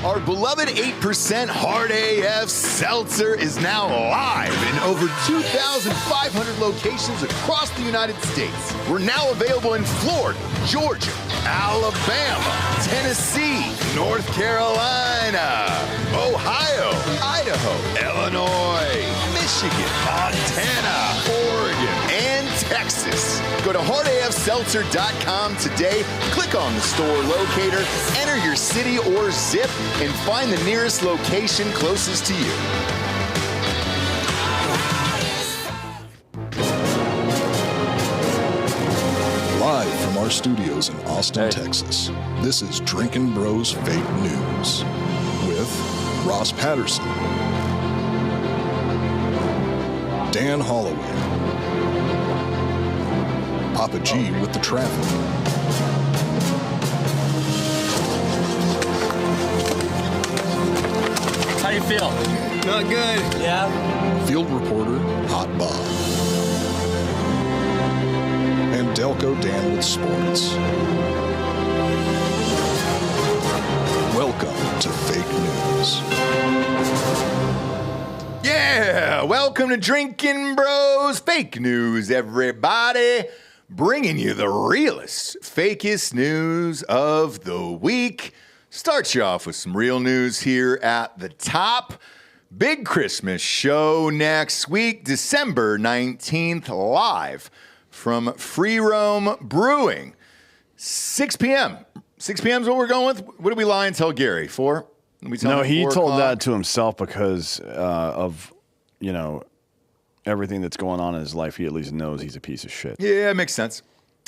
Our beloved 8% Hard AF Seltzer is now live in over 2,500 locations across the United States. We're now available in Florida, Georgia, Alabama, Tennessee, North Carolina, Ohio, Idaho, Illinois, Michigan, Montana, Oregon, and Texas. Go to hardafseltzer.com today, click on the store locator, enter your city or zip, and find the nearest location closest to you. Live from our studios in Austin, Texas, this is Drinkin' Bros Fake News with Ross Patterson, Dan Holloway, Papa G with the traffic, How you feel? Not good. Yeah? field reporter Hot Bob, and Delco Dan with sports. Welcome to Fake News. Yeah, welcome to Drinkin' Bros Fake News, everybody. Bringing you the realest, fakest news of the week. Start you off with some real news here at the top. Big Christmas show next week, December 19th, live from Free Roam Brewing. 6 p.m. 6 p.m. is what we're going with. What did we lie and tell Gary? 4? No, he told that to himself because of, everything that's going on in his life. He at least knows he's a piece of shit. Yeah, it makes sense.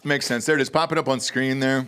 Makes sense. There it is, popping up on screen there.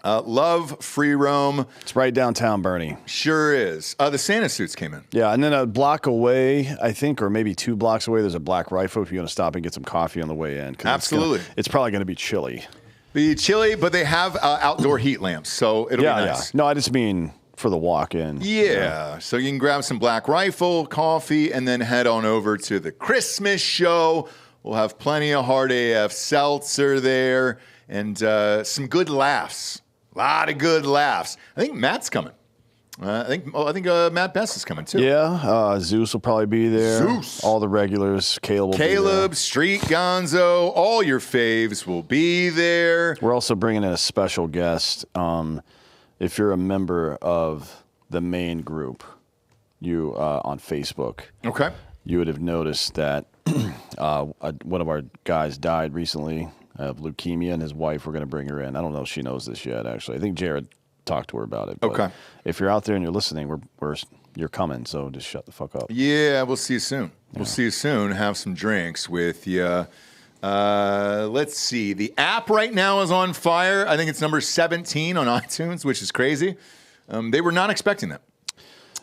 Love Free Roam. It's right downtown, Bernie. Sure is. The Santa suits came in. Yeah, and then a block away, I think, or maybe 2 blocks away, there's a Black Rifle if you're going to stop and get some coffee on the way in. Absolutely. It's probably going to be chilly. Be chilly, but they have outdoor heat lamps, so it'll be nice. Yeah. No, I just mean for the walk-in. Yeah, so you can grab some Black Rifle, coffee, and then head on over to the Christmas show. We'll have plenty of Hard AF Seltzer there and some good laughs. A lot of good laughs. I think Matt's coming. I think Matt Best is coming too. Yeah, Zeus will probably be there. Zeus. All the regulars. Caleb will be there. Street Gonzo, all your faves will be there. We're also bringing in a special guest. If you're a member of the main group, you on Facebook, okay, you would have noticed that one of our guys died recently of leukemia, and his wife, we're going to bring her in. I don't know if she knows this yet, actually. I think Jared talked to her about it. Okay. If you're out there and you're listening, you're coming, so just shut the fuck up. Yeah, we'll see you soon. Yeah. We'll see you soon. Have some drinks with you. Let's see. The app right now is on fire. I think it's number 17 on iTunes, which is crazy. They were not expecting that.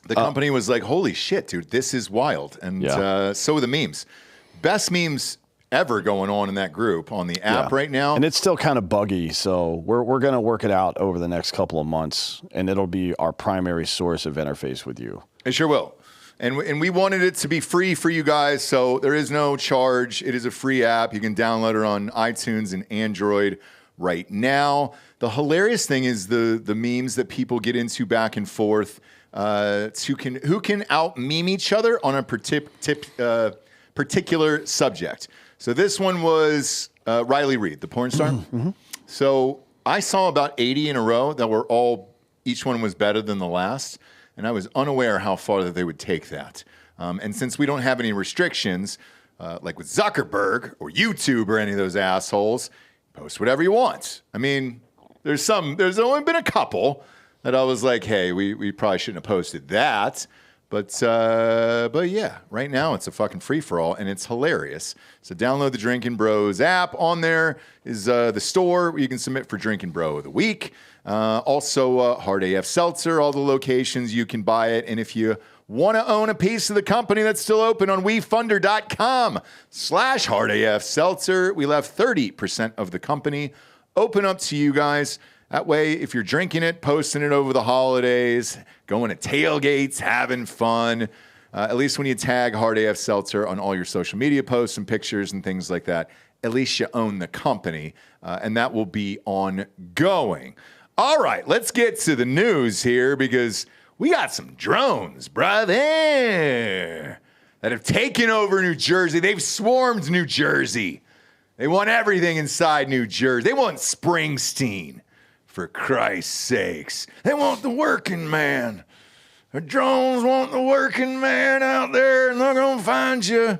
The company was like, holy shit, dude, this is wild. And so are the memes. Best memes ever going on in that group on the app right now. And it's still kind of buggy, so we're going to work it out over the next couple of months, and it'll be our primary source of interface with you. It sure will. And we wanted it to be free for you guys, so there is no charge. It is a free app. You can download it on iTunes and Android right now. The hilarious thing is the memes that people get into back and forth. Who can out-meme each other on a particular subject. So this one was Riley Reid, the porn star. Mm-hmm. So I saw about 80 in a row that were each one was better than the last. And I was unaware how far that they would take that. And since we don't have any restrictions, like with Zuckerberg or YouTube or any of those assholes, post whatever you want. I mean, there's only been a couple that I was like, hey, we probably shouldn't have posted that. But yeah, right now it's a fucking free-for-all, and it's hilarious. So download the Drinkin' Bros app. On there is the store where you can submit for Drinkin' Bro of the Week. Also, Hard AF Seltzer, all the locations you can buy it. And if you want to own a piece of the company that's still open on wefunder.com/Hard AF Seltzer, we left 30% of the company open up to you guys. That way, if you're drinking it, posting it over the holidays, going to tailgates, having fun, at least when you tag Hard AF Seltzer on all your social media posts and pictures and things like that, at least you own the company, and that will be ongoing. All right, let's get to the news here because We got some drones, brother, that have taken over New Jersey. They've swarmed New Jersey. They want everything inside New Jersey. They want Springsteen, for Christ's sakes. They want the working man. The drones want the working man out there, and they're going to find you.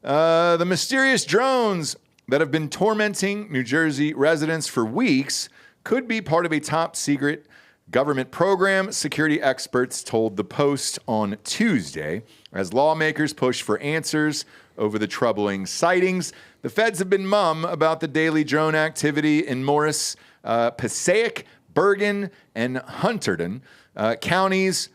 The mysterious drones that have been tormenting New Jersey residents for weeks could be part of a top-secret government program, security experts told the Post on Tuesday, as lawmakers push for answers over the troubling sightings. The feds have been mum about the daily drone activity in Morris, Passaic, Bergen, and Hunterdon counties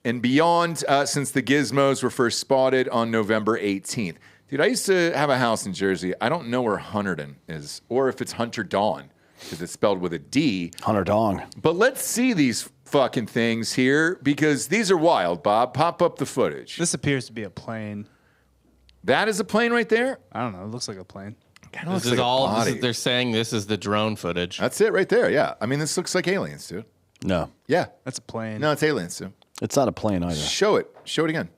and beyond since the gizmos were first spotted on November 18th. Dude, I used to have a house in Jersey. I don't know where Hunterdon is, or if it's Hunterdon, because it's spelled with a D. Hunterdon. But let's see these fucking things here, because these are wild, Bob. Pop up the footage. This appears to be a plane. That is a plane right there? I don't know. It looks like a plane. Kind of looks like a body. They're saying this is the drone footage. That's it right there, yeah. I mean, this looks like aliens, dude. No. Yeah. That's a plane. No, it's aliens, dude. It's not a plane either. Show it. Show it again.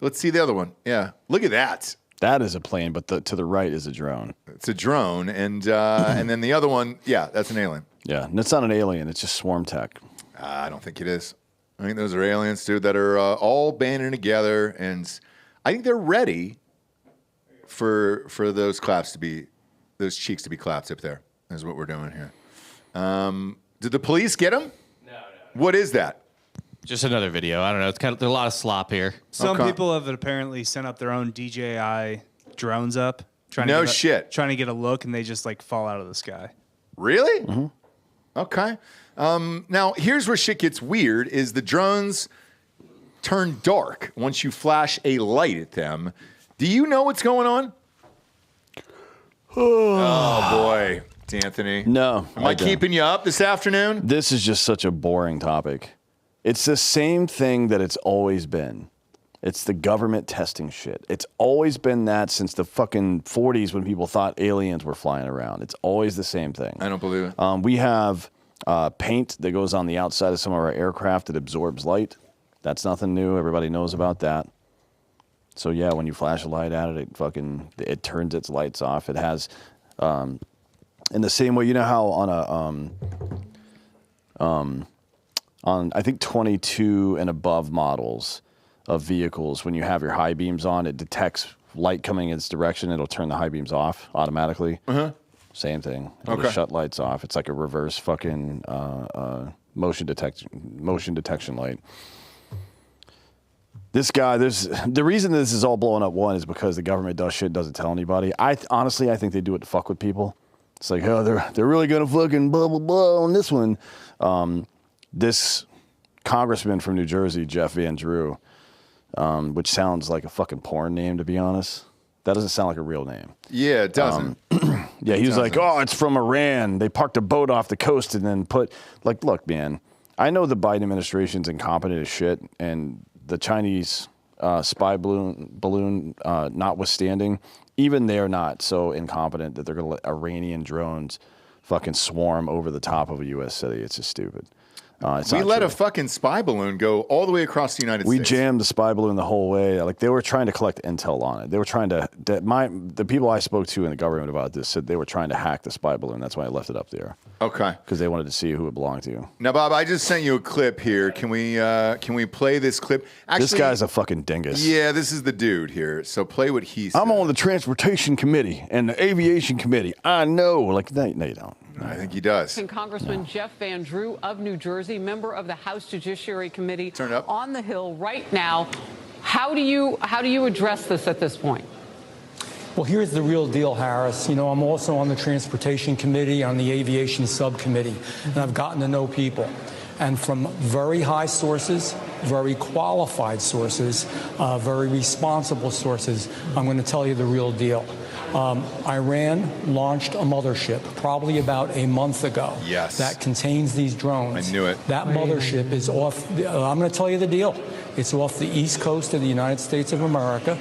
Let's see the other one. Yeah. Look at that. That is a plane, but to the right is a drone. It's a drone, and then the other one, yeah, that's an alien. Yeah, and it's not an alien. It's just swarm tech. I don't think it is. I think those are aliens, dude, that are all banding together, and I think they're ready for those claps to be, those cheeks to be clapped up there. Is what we're doing here. Did the police get them? No. What is that? Just another video. I don't know. It's kind of there's a lot of slop here. Some people have apparently sent up their own DJI drones up. Trying to get a look, and they just like fall out of the sky. Really? Mm-hmm. Okay. Now, here's where shit gets weird, is the drones turn dark once you flash a light at them. Do you know what's going on? Oh, boy. Anthony. No. Am I keeping you up this afternoon? This is just such a boring topic. It's the same thing that it's always been. It's the government testing shit. It's always been that since the fucking 40s when people thought aliens were flying around. It's always the same thing. I don't believe it. We have paint that goes on the outside of some of our aircraft that absorbs light. That's nothing new. Everybody knows about that. So yeah, when you flash a light at it, it turns its lights off. It has, in the same way, you know how on I think 22 and above models of vehicles, when you have your high beams on, it detects light coming in its direction. It'll turn the high beams off automatically. Uh-huh. Same thing. It'll just shut lights off. It's like a reverse fucking motion detection light. This guy, the reason this is all blowing up, one, is because the government does shit, doesn't tell anybody. Honestly, I think they do it to fuck with people. It's like, oh, they're really gonna fucking blah blah blah on this one. This congressman from New Jersey, Jeff Van Drew, which sounds like a fucking porn name, to be honest. That doesn't sound like a real name. Yeah, it doesn't. Yeah, he was like, oh, it's from Iran. They parked a boat off the coast and then look, man, I know the Biden administration's incompetent as shit, and the Chinese spy balloon notwithstanding, even they're not so incompetent that they're going to let Iranian drones fucking swarm over the top of a U.S. city. It's just stupid. We let a fucking spy balloon go all the way across the United States. We jammed the spy balloon the whole way. Like, they were trying to collect intel on it. They were trying to. The people I spoke to in the government about this said they were trying to hack the spy balloon. That's why I left it up there. Okay. Because they wanted to see who it belonged to. Now, Bob, I just sent you a clip here. Can we play this clip? Actually, this guy's a fucking dingus. Yeah, this is the dude here. So play what he said. I'm on the Transportation Committee and the Aviation Committee. I know. Like, no, you don't. I think he does. Congressman Jeff Van Drew of New Jersey, member of the House Judiciary Committee, on the Hill right now. How do you address this at this point? Well, here's the real deal, Harris. You know, I'm also on the Transportation Committee, on the Aviation Subcommittee, and I've gotten to know people. And from very high sources, very qualified sources, very responsible sources, I'm going to tell you the real deal. Iran launched a mothership probably about a month ago. Yes. That contains these drones. I knew it. That mothership is off. I'm going to tell you the deal. It's off the east coast of the United States of America.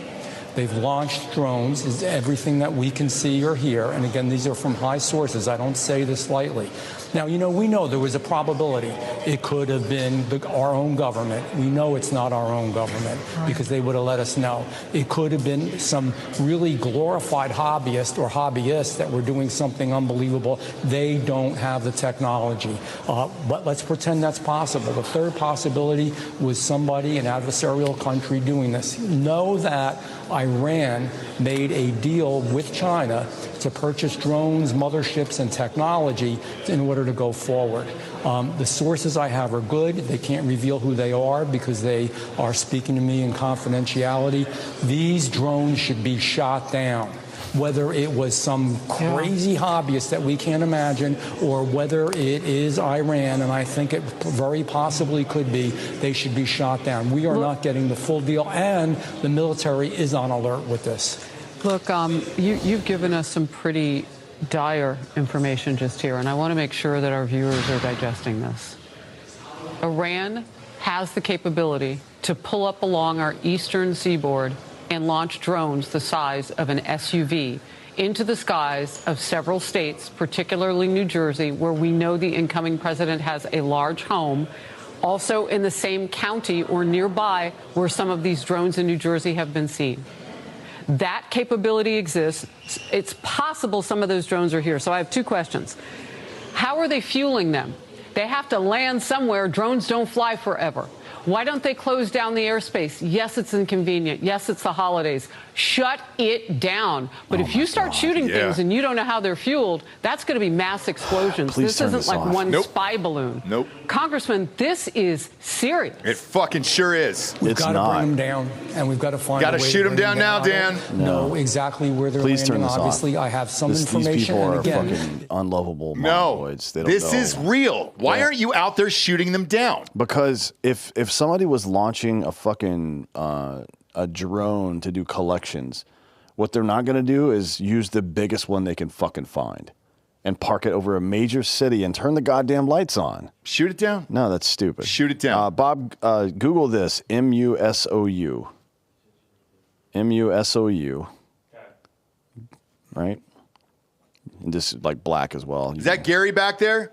They've launched drones, is everything that we can see or hear. And again, these are from high sources. I don't say this lightly. Now, you know, we know there was a probability it could have been our own government. We know it's not our own government because they would have let us know. It could have been some really glorified hobbyist or hobbyists that were doing something unbelievable. They don't have the technology. But let's pretend that's possible. The third possibility was somebody, an adversarial country, doing this. Know that Iran made a deal with China to purchase drones, motherships, and technology in order to go forward. The sources I have are good. They can't reveal who they are because they are speaking to me in confidentiality. These drones should be shot down. Whether it was some crazy hobbyist that we can't imagine or whether it is Iran, and I think it very possibly could be, they should be shot down. We are not getting the full deal, and the military is on alert with this. Look, you've given us some pretty dire information just here, and I want to make sure that our viewers are digesting this. Iran has the capability to pull up along our eastern seaboard and launch drones the size of an SUV into the skies of several states, particularly New Jersey, where we know the incoming president has a large home, also in the same county or nearby where some of these drones in New Jersey have been seen. That capability exists. It's possible some of those drones are here. So I have two questions. How are they fueling them? They have to land somewhere. Drones don't fly forever. Why don't they close down the airspace? Yes, it's inconvenient. Yes, it's the holidays. Shut it down. But if you start shooting things and you don't know how they're fueled, that's going to be mass explosions. This isn't like one spy balloon. Nope. Congressman, this is serious. It fucking sure is. We've got to bring them down, and we've got to find a way to shoot them down now, Dan. Know exactly where they're Please landing. turn this Obviously, off. I have some These information. people are and again, fucking unlovable No, mongoloids. They don't this know. is real. Why aren't you out there shooting them down? Because if somebody was launching a fucking a drone to do collections, what they're not going to do is use the biggest one they can fucking find and park it over a major city and turn the goddamn lights on. Shoot it down? No, that's stupid. Shoot it down. Bob, Google this. MUSOU. MUSOU. Right? And just like black as well. Is that Gary back there?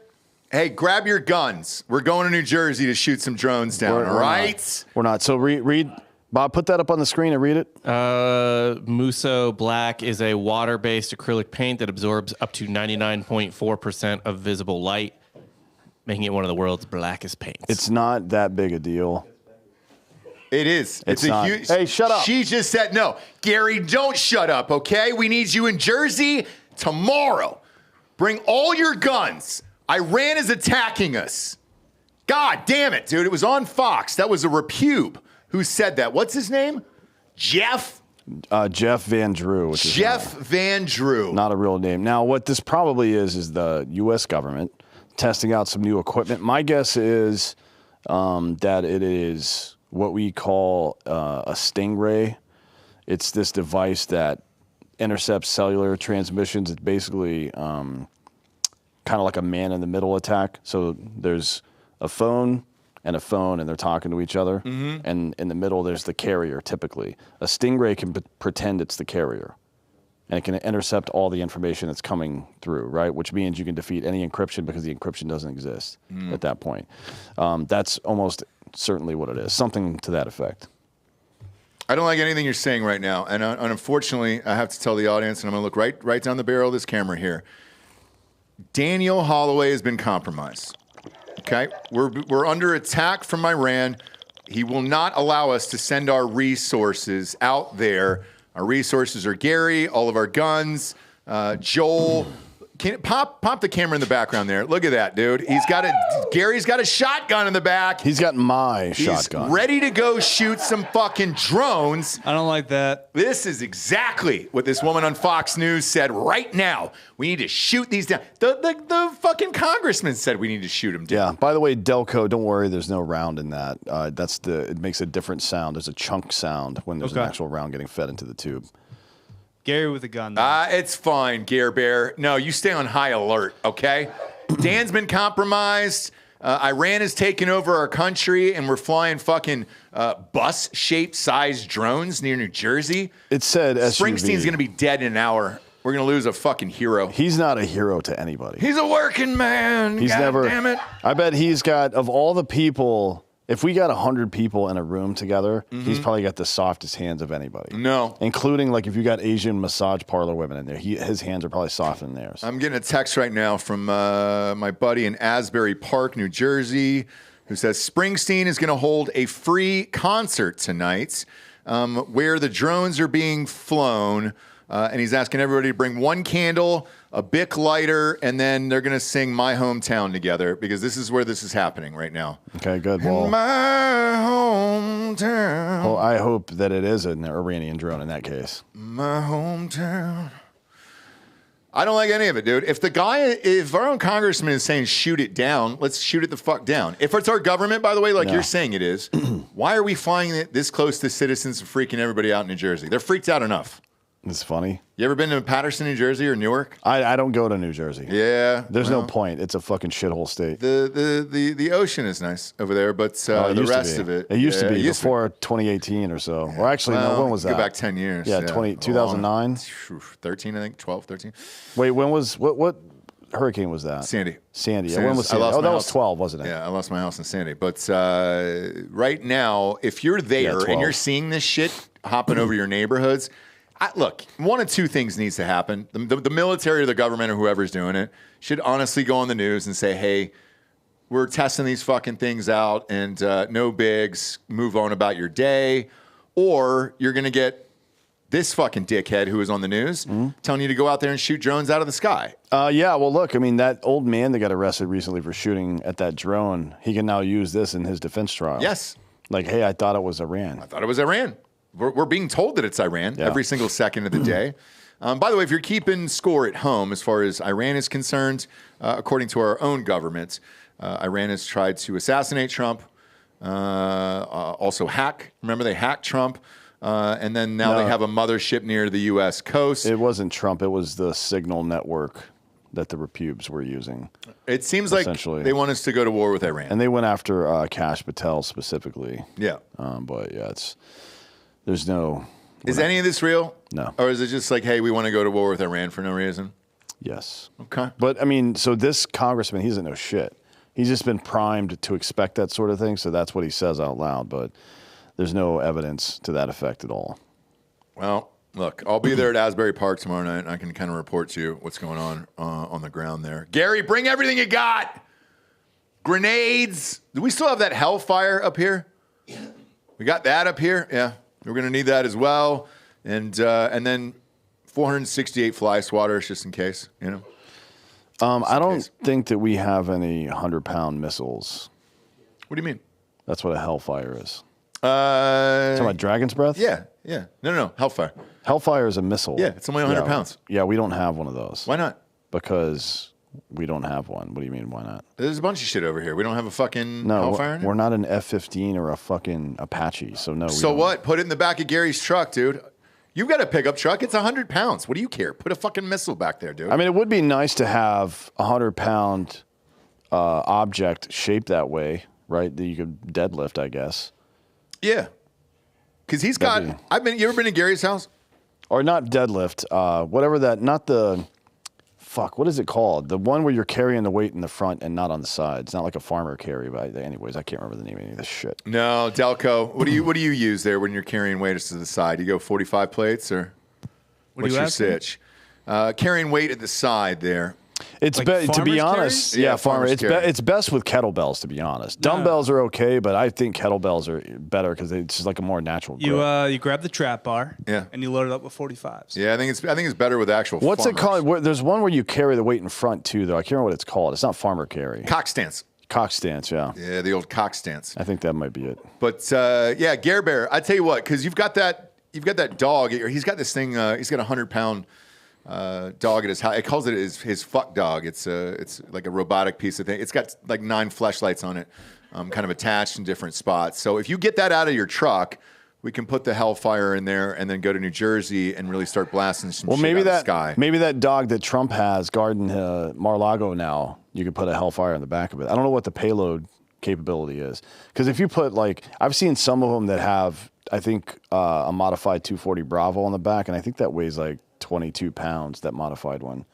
Hey, grab your guns. We're going to New Jersey to shoot some drones down, all right? We're not. So read, Bob, put that up on the screen and read it. Muso Black is a water-based acrylic paint that absorbs up to 99.4% of visible light, making it one of the world's blackest paints. It's not that big a deal. It is. It's a not. huge. Hey, shut up. She just said no. Gary, don't shut up, okay? We need you in Jersey tomorrow. Bring all your guns. Iran is attacking us. God damn it, dude. It was on Fox. That was a repube. Who said that? What's his name? Jeff? Jeff Van Drew. Which Jeff Van Drew. Not a real name. Now, what this probably is the U.S. government testing out some new equipment. My guess is that it is what we call a Stingray. It's this device that intercepts cellular transmissions. It's basically kind of like a man-in-the-middle attack. So there's a phone, and they're talking to each other. Mm-hmm. And in the middle, there's the carrier, typically. A Stingray can pretend it's the carrier. And it can intercept all the information that's coming through, right? Which means you can defeat any encryption because the encryption doesn't exist at that point. That's almost certainly what it is. Something to that effect. I don't like anything you're saying right now. And unfortunately, I have to tell the audience, and I'm going to look right down the barrel of this camera here. Daniel Holloway has been compromised. Okay? We're under attack from Iran. He will not allow us to send our resources out there. Our resources are Gary, all of our guns, Joel. Can pop the camera in the background there? Look at that, dude. Gary's got a shotgun in the back. He's got my shotgun. Ready to go shoot some fucking drones. I don't like that. This is exactly what this woman on Fox News said right now. We need to shoot these down. The fucking congressman said we need to shoot them down. Yeah. By the way, Delco, don't worry. There's no round in that. It makes a different sound. There's a chunk sound when there's an actual round getting fed into the tube. Gary with a gun. It's fine, Gare Bear. No, you stay on high alert, okay? Dan's been compromised. Iran is taking over our country, and we're flying fucking bus-shaped sized drones near New Jersey. It said SUV. Springsteen's going to be dead in an hour. We're going to lose a fucking hero. He's not a hero to anybody. He's a working man. He's never. Damn it. I bet he's got, of all the people, if we got 100 people in a room together, he's probably got the softest hands of anybody. No. Including, like, if you got Asian massage parlor women in there, his hands are probably softer than theirs. I'm getting a text right now from my buddy in Asbury Park, New Jersey, who says Springsteen is going to hold a free concert tonight where the drones are being flown. And he's asking everybody to bring one candle, a Bic lighter, and then they're going to sing My Hometown together because this is where this is happening right now. Okay, good. Well, in my hometown. Well, I hope that it is an Iranian drone in that case. My hometown. I don't like any of it, dude. If our own congressman is saying shoot it down, let's shoot it the fuck down. If it's our government, by the way, like you're saying it is, why are we flying it this close to citizens and freaking everybody out in New Jersey? They're freaked out enough. It's funny. You ever been to Paterson, New Jersey, or Newark? I don't go to New Jersey. Yeah. There's no point. It's a fucking shithole state. The ocean is nice over there, but the rest of it. It used to be before 2018 or so. Or actually, no, when was that? Go back 10 years. Yeah, 2009? 13, I think, 12, 13. Wait, when was, what hurricane was that? Sandy. Yeah, when was Sandy? That was 12, wasn't it? Yeah, I lost my house in Sandy. But right now, if you're there and you're seeing this shit hopping over your neighborhoods, look, one of two things needs to happen. The military or the government or whoever's doing it should honestly go on the news and say, hey, we're testing these fucking things out and no bigs, move on about your day. Or you're going to get this fucking dickhead who is on the news telling you to go out there and shoot drones out of the sky. Yeah, well, look, I mean, that old man that got arrested recently for shooting at that drone, he can now use this in his defense trial. Yes. Like, hey, I thought it was Iran. I thought it was Iran. We're being told that it's Iran every single second of the day. By the way, if you're keeping score at home as far as Iran is concerned, according to our own government, Iran has tried to assassinate Trump, also hack. Remember, they hacked Trump, and then now they have a mothership near the U.S. coast. It wasn't Trump. It was the signal network that the repubes were using. It seems like they want us to go to war with Iran. And they went after Kash Patel specifically. Yeah. But, yeah, there's no... Is any of this real? No. Or is it just like, hey, we want to go to war with Iran for no reason? Yes. Okay. But, I mean, so this congressman, he doesn't know shit. He's just been primed to expect that sort of thing, so that's what he says out loud. But there's no evidence to that effect at all. Well, look, I'll be there at Asbury Park tomorrow night, and I can kind of report to you what's going on the ground there. Gary, bring everything you got. Grenades. Do we still have that Hellfire up here? We got that up here? Yeah. We're going to need that as well. And then 468 fly swatters just in case, you know. I don't think that we have any 100-pound missiles. What do you mean? That's what a Hellfire is. Talking about Dragon's Breath? Yeah. No. Hellfire. Hellfire is a missile. Yeah, it's only 100 pounds. Yeah, we don't have one of those. Why not? Because we don't have one. What do you mean, why not? There's a bunch of shit over here. We don't have a fucking Hellfire in it? We're not an F-15 or a fucking Apache, so no. So what? Put it in the back of Gary's truck, dude. You've got a pickup truck. It's 100 pounds. What do you care? Put a fucking missile back there, dude. I mean, it would be nice to have a 100-pound object shaped that way, right? That you could deadlift, I guess. Yeah. Because he's got... You ever been to Gary's house? Or not deadlift. Whatever that... Not the... Fuck, what is it called? The one where you're carrying the weight in the front and not on the sides. Not like a farmer carry, but anyways, I can't remember the name of any of this shit. No, Delco. What do you use there when you're carrying weight to the side? You go 45 plates or what's your sitch? Carrying weight at the side there. It's like to be honest, carry? yeah, farmer. It's best with kettlebells, to be honest. Dumbbells are okay, but I think kettlebells are better because it's just like a more natural grip. You grab the trap bar, yeah, and you load it up with 45s. Yeah, I think it's better with actual. What's farmers. it called? There's one where you carry the weight in front too, though. I can't remember what it's called. It's not farmer carry. Cock stance. Cock stance, yeah. Yeah, the old cock stance. I think that might be it. But yeah, Gare Bear. I tell you what, because you've got that dog. He's got this thing. He's got a 100-pound. Dog at his house. It calls it his fuck dog. It's like a robotic piece of thing. It's got like 9 fleshlights on it, kind of attached in different spots. So if you get that out of your truck, we can put the Hellfire in there and then go to New Jersey and really start blasting some shit out of the sky. Maybe that dog that Trump has guarding Mar-a-Lago now you could put a Hellfire in the back of it. I don't know what the payload capability is. Because if you put, like, I've seen some of them that have, I think, a modified 240 Bravo on the back, and I think that weighs like 22 pounds, that modified one.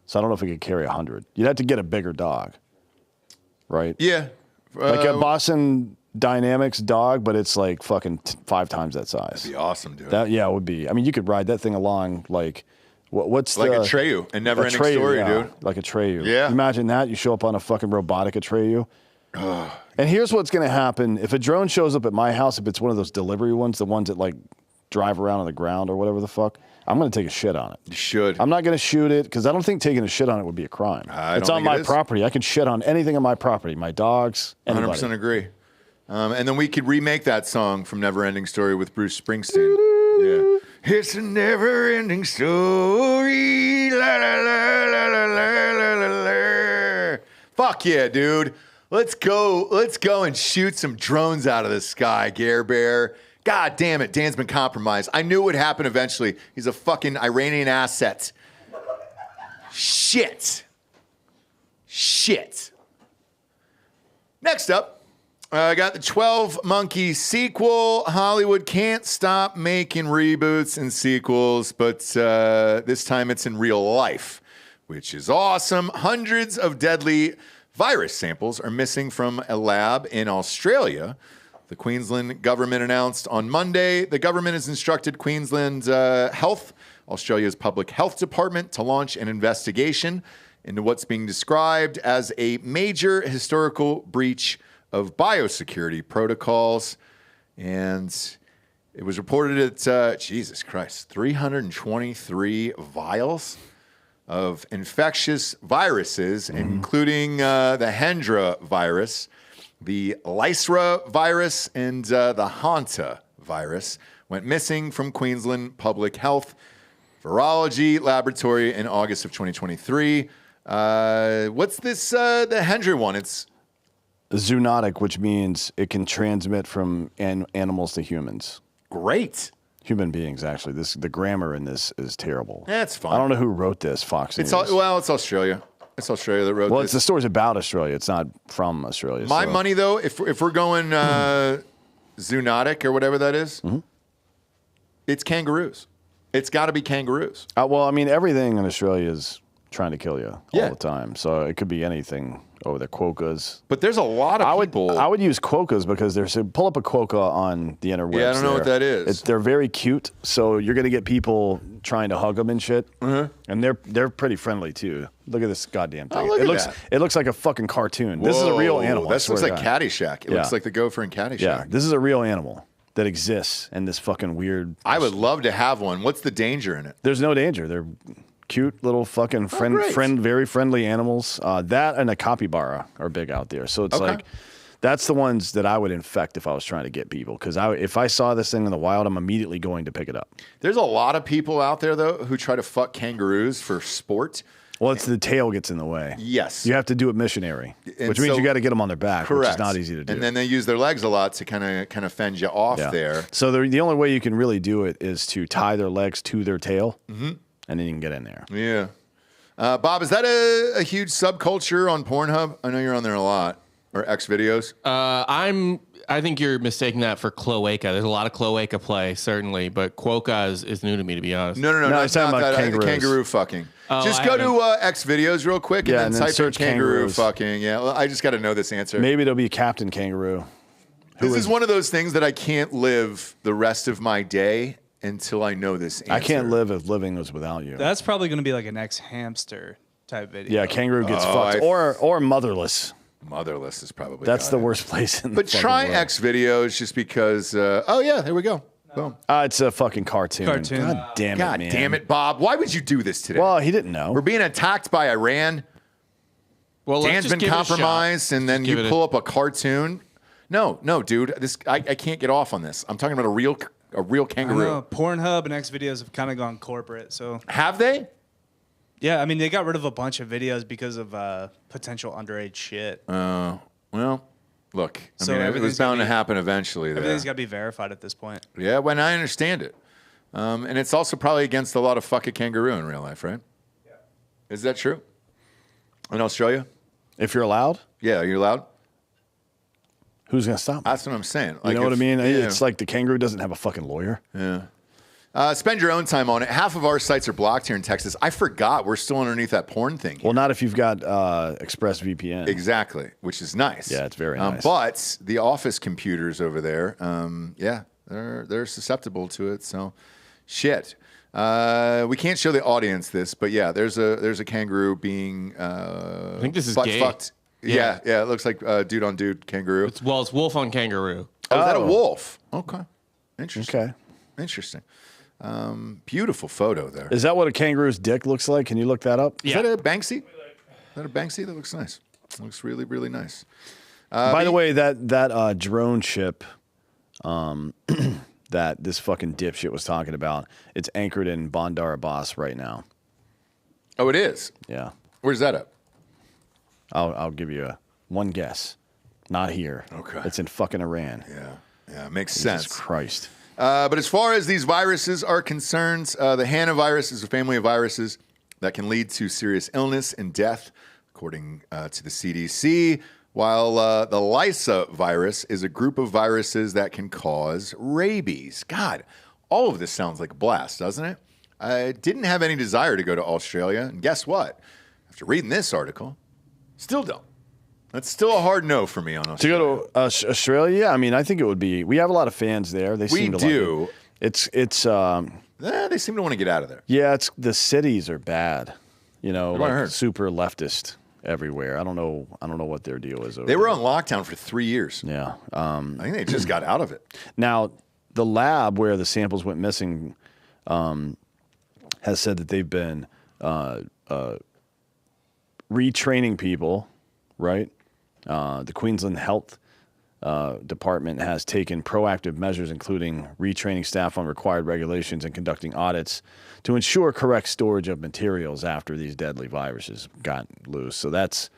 So I don't know if it could carry 100. You'd have to get a bigger dog, right? Yeah. Like a Boston Dynamics dog, but it's like fucking 5 times that size. That'd be awesome, dude. Yeah, it would be. I mean, you could ride that thing along like, what's like the... a Atreyu, a never-ending story, yeah, dude. like a Atreyu. Yeah. Imagine that. You show up on a fucking robotic Atreyu. And here's what's going to happen. If a drone shows up at my house, if it's one of those delivery ones, the ones that like drive around on the ground or whatever the fuck, I'm going to take a shit on it. You should. I'm not going to shoot it because I don't think taking a shit on it would be a crime. It's on my property. I can shit on anything on my property. My dogs, anybody. 100% agree. And then we could remake that song from Never-Ending Story with Bruce Springsteen. Yeah. It's a never-ending story. La, la, la, la, la, la, la, la. Fuck yeah, dude. Let's go and shoot some drones out of the sky, Gare Bear. God damn it, Dan's been compromised. I knew it would happen eventually. He's a fucking Iranian asset. Shit. Next up, I got the 12 Monkeys sequel. Hollywood can't stop making reboots and sequels, but this time it's in real life, which is awesome. Hundreds of deadly virus samples are missing from a lab in Australia. The Queensland government announced on Monday the government has instructed Queensland Health, Australia's public health department, to launch an investigation into what's being described as a major historical breach of biosecurity protocols. And it was reported at, Jesus Christ, 323 vials of infectious viruses, including the Hendra virus, the Lysra virus, and the Hanta virus, went missing from Queensland Public Health Virology Laboratory in August of 2023. What's this, the Hendra one? It's zoonotic, which means it can transmit from animals to humans. Great. Human beings, actually. The grammar in this is terrible. That's fine. I don't know who wrote this, Fox News. It's Australia. It's Australia that wrote this. Well, the story's about Australia. It's not from Australia. My money, though, if we're going zoonotic or whatever that is, it's kangaroos. It's got to be kangaroos. Well, I mean, everything in Australia is trying to kill you all the time. So it could be anything. Oh, the quokkas. But there's a lot of people. I would use quokkas because pull up a quokka on the interwebs. Yeah, I don't know what that is. They're very cute, so you're going to get people trying to hug them and shit. And they're pretty friendly too. Look at this goddamn thing. It looks like a fucking cartoon. Whoa, this is a real animal. This looks like Caddyshack. It looks like the gopher in Caddyshack. Yeah, this is a real animal that exists in this fucking weird. I would love to have one. What's the danger in it? There's no danger. They're cute little fucking very friendly animals. That and a capybara are big out there. So it's like, that's the ones that I would infect if I was trying to get people. Because if I saw this thing in the wild, I'm immediately going to pick it up. There's a lot of people out there, though, who try to fuck kangaroos for sport. Well, it's the tail gets in the way. Yes. You have to do it missionary, which means you got to get them on their back, which is not easy to do. And then they use their legs a lot to kind of fend you off there. So the only way you can really do it is to tie their legs to their tail. And then you can get in there. Yeah. Bob, is that a huge subculture on Pornhub? I know you're on there a lot. Or X videos? I think you're mistaking that for cloaca. There's a lot of cloaca play, certainly, but quokka is new to me, to be honest. No, it's not that. Kangaroo fucking. Just go to X videos real quick and then type in kangaroo fucking. Yeah, well, I just got to know this answer. Maybe it'll be Captain Kangaroo. This is one of those things that I can't live the rest of my day until I know this answer. I can't live if living was without you. That's probably going to be like an ex-hamster type video. Yeah, kangaroo gets fucked. Or motherless. Motherless is probably. That's the worst place in the But try world. X videos just because. Oh yeah, there we go. Boom. It's a fucking cartoon. God damn it, God man. damn it, Bob. Why would you do this today? Well, he didn't know. We're being attacked by Iran. Well, Dan's been compromised, and then you pull up a cartoon. No, dude. I can't get off on this. I'm talking about a real kangaroo. I know, Pornhub and X videos have kind of gone corporate. So have they? Yeah, I mean they got rid of a bunch of videos because of potential underage shit. Well, look. I mean, it was bound to happen eventually. Everything's got to be verified at this point. Yeah, when I understand it, and it's also probably against a lot of fucking kangaroo in real life, right? Yeah. Is that true? In Australia? If you're allowed? Yeah, you're allowed. Who's going to stop me? That's what I'm saying. You know what I mean? Yeah. It's like the kangaroo doesn't have a fucking lawyer. Yeah. Spend your own time on it. Half of our sites are blocked here in Texas. I forgot we're still underneath that porn thing. Well, not if you've got ExpressVPN. Exactly, which is nice. Yeah, it's very nice. But the office computers over there, they're susceptible to it. So, shit. We can't show the audience this, but yeah, there's a kangaroo being. I think this is butt gay. Fucked. Yeah, it looks like dude on dude kangaroo. It's wolf on kangaroo. Oh, is that a wolf? Okay, interesting. Okay. Interesting. Beautiful photo there. Is that what a kangaroo's dick looks like? Can you look that up? Is that a Banksy? Is that a Banksy? That looks nice. Looks really, really nice. By the way, that drone ship that this fucking dipshit was talking about, it's anchored in Bandar Abbas right now. Oh, it is? Yeah. Where's that at? I'll give you one guess. Not here. Okay. It's in fucking Iran. Yeah, makes Jesus sense. Christ. But as far as these viruses are concerned, the hantavirus is a family of viruses that can lead to serious illness and death, according to the CDC, while the Lysa virus is a group of viruses that can cause rabies. God, all of this sounds like a blast, doesn't it? I didn't have any desire to go to Australia, and guess what? After reading this article, still don't. That's still a hard no for me on Australia. To go to Australia? Yeah, I mean, I think it would be. We have a lot of fans there. They seem to do. Like it. It's. They seem to want to get out of there. Yeah, it's the cities are bad. You know, What I heard. super leftist everywhere. I don't know what their deal is. They were on lockdown for 3 years. Yeah. I think they just got out of it. Now, the lab where the samples went missing has said that they've been retraining people, right? The Queensland Health Department has taken proactive measures, including retraining staff on required regulations and conducting audits to ensure correct storage of materials after these deadly viruses got loose. So that's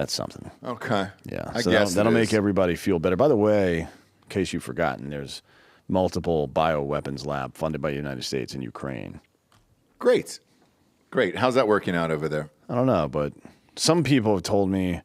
something. Okay. Yeah. I So guess that'll it make is. everybody feel better. By the way, in case you've forgotten, there's multiple bioweapons lab funded by the United States in Ukraine. Great. How's that working out over there? I don't know, but some people have told me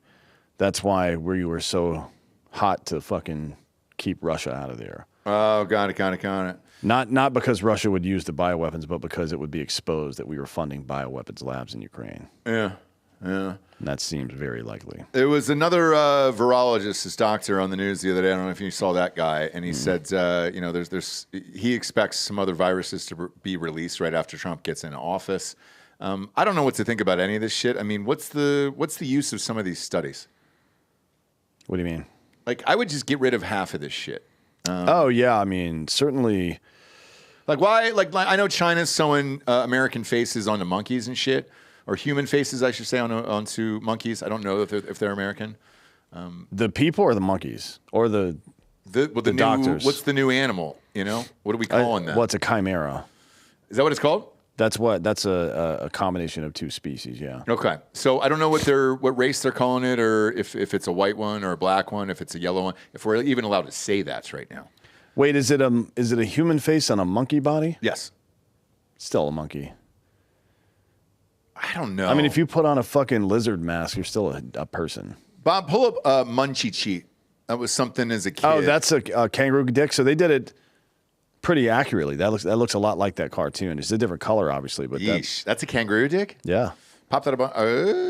that's why we were so hot to fucking keep Russia out of there. Oh, got it. Not because Russia would use the bioweapons, but because it would be exposed that we were funding bioweapons labs in Ukraine. Yeah. And that seems very likely. There was another virologist, this doctor, on the news the other day. I don't know if you saw that guy, and he said, he expects some other viruses to be released right after Trump gets in office. I don't know what to think about any of this shit. I mean, what's the use of some of these studies? What do you mean? Like, I would just get rid of half of this shit. Oh yeah, I mean, certainly. Like, why? Like, I know China's sewing American faces onto monkeys and shit, or human faces, I should say, onto monkeys. I don't know if they're American. The people or the monkeys or the doctors. What's the new animal? You know, what are we calling that? What's a chimera? Is that what it's called? That's a combination of two species. Yeah. Okay, so I don't know what race they're calling it, or if it's a white one or a black one, if it's a yellow one, if we're even allowed to say that right now. Wait, is it a human face on a monkey body? Yes. Still a monkey. I don't know. I mean, if you put on a fucking lizard mask, you're still a person. Bob, pull up Munchie. That was something as a kid. Oh, that's a kangaroo dick. So they did it pretty accurately. That looks a lot like that cartoon. It's a different color, obviously, but that's a kangaroo dick. Yeah. Pop that up.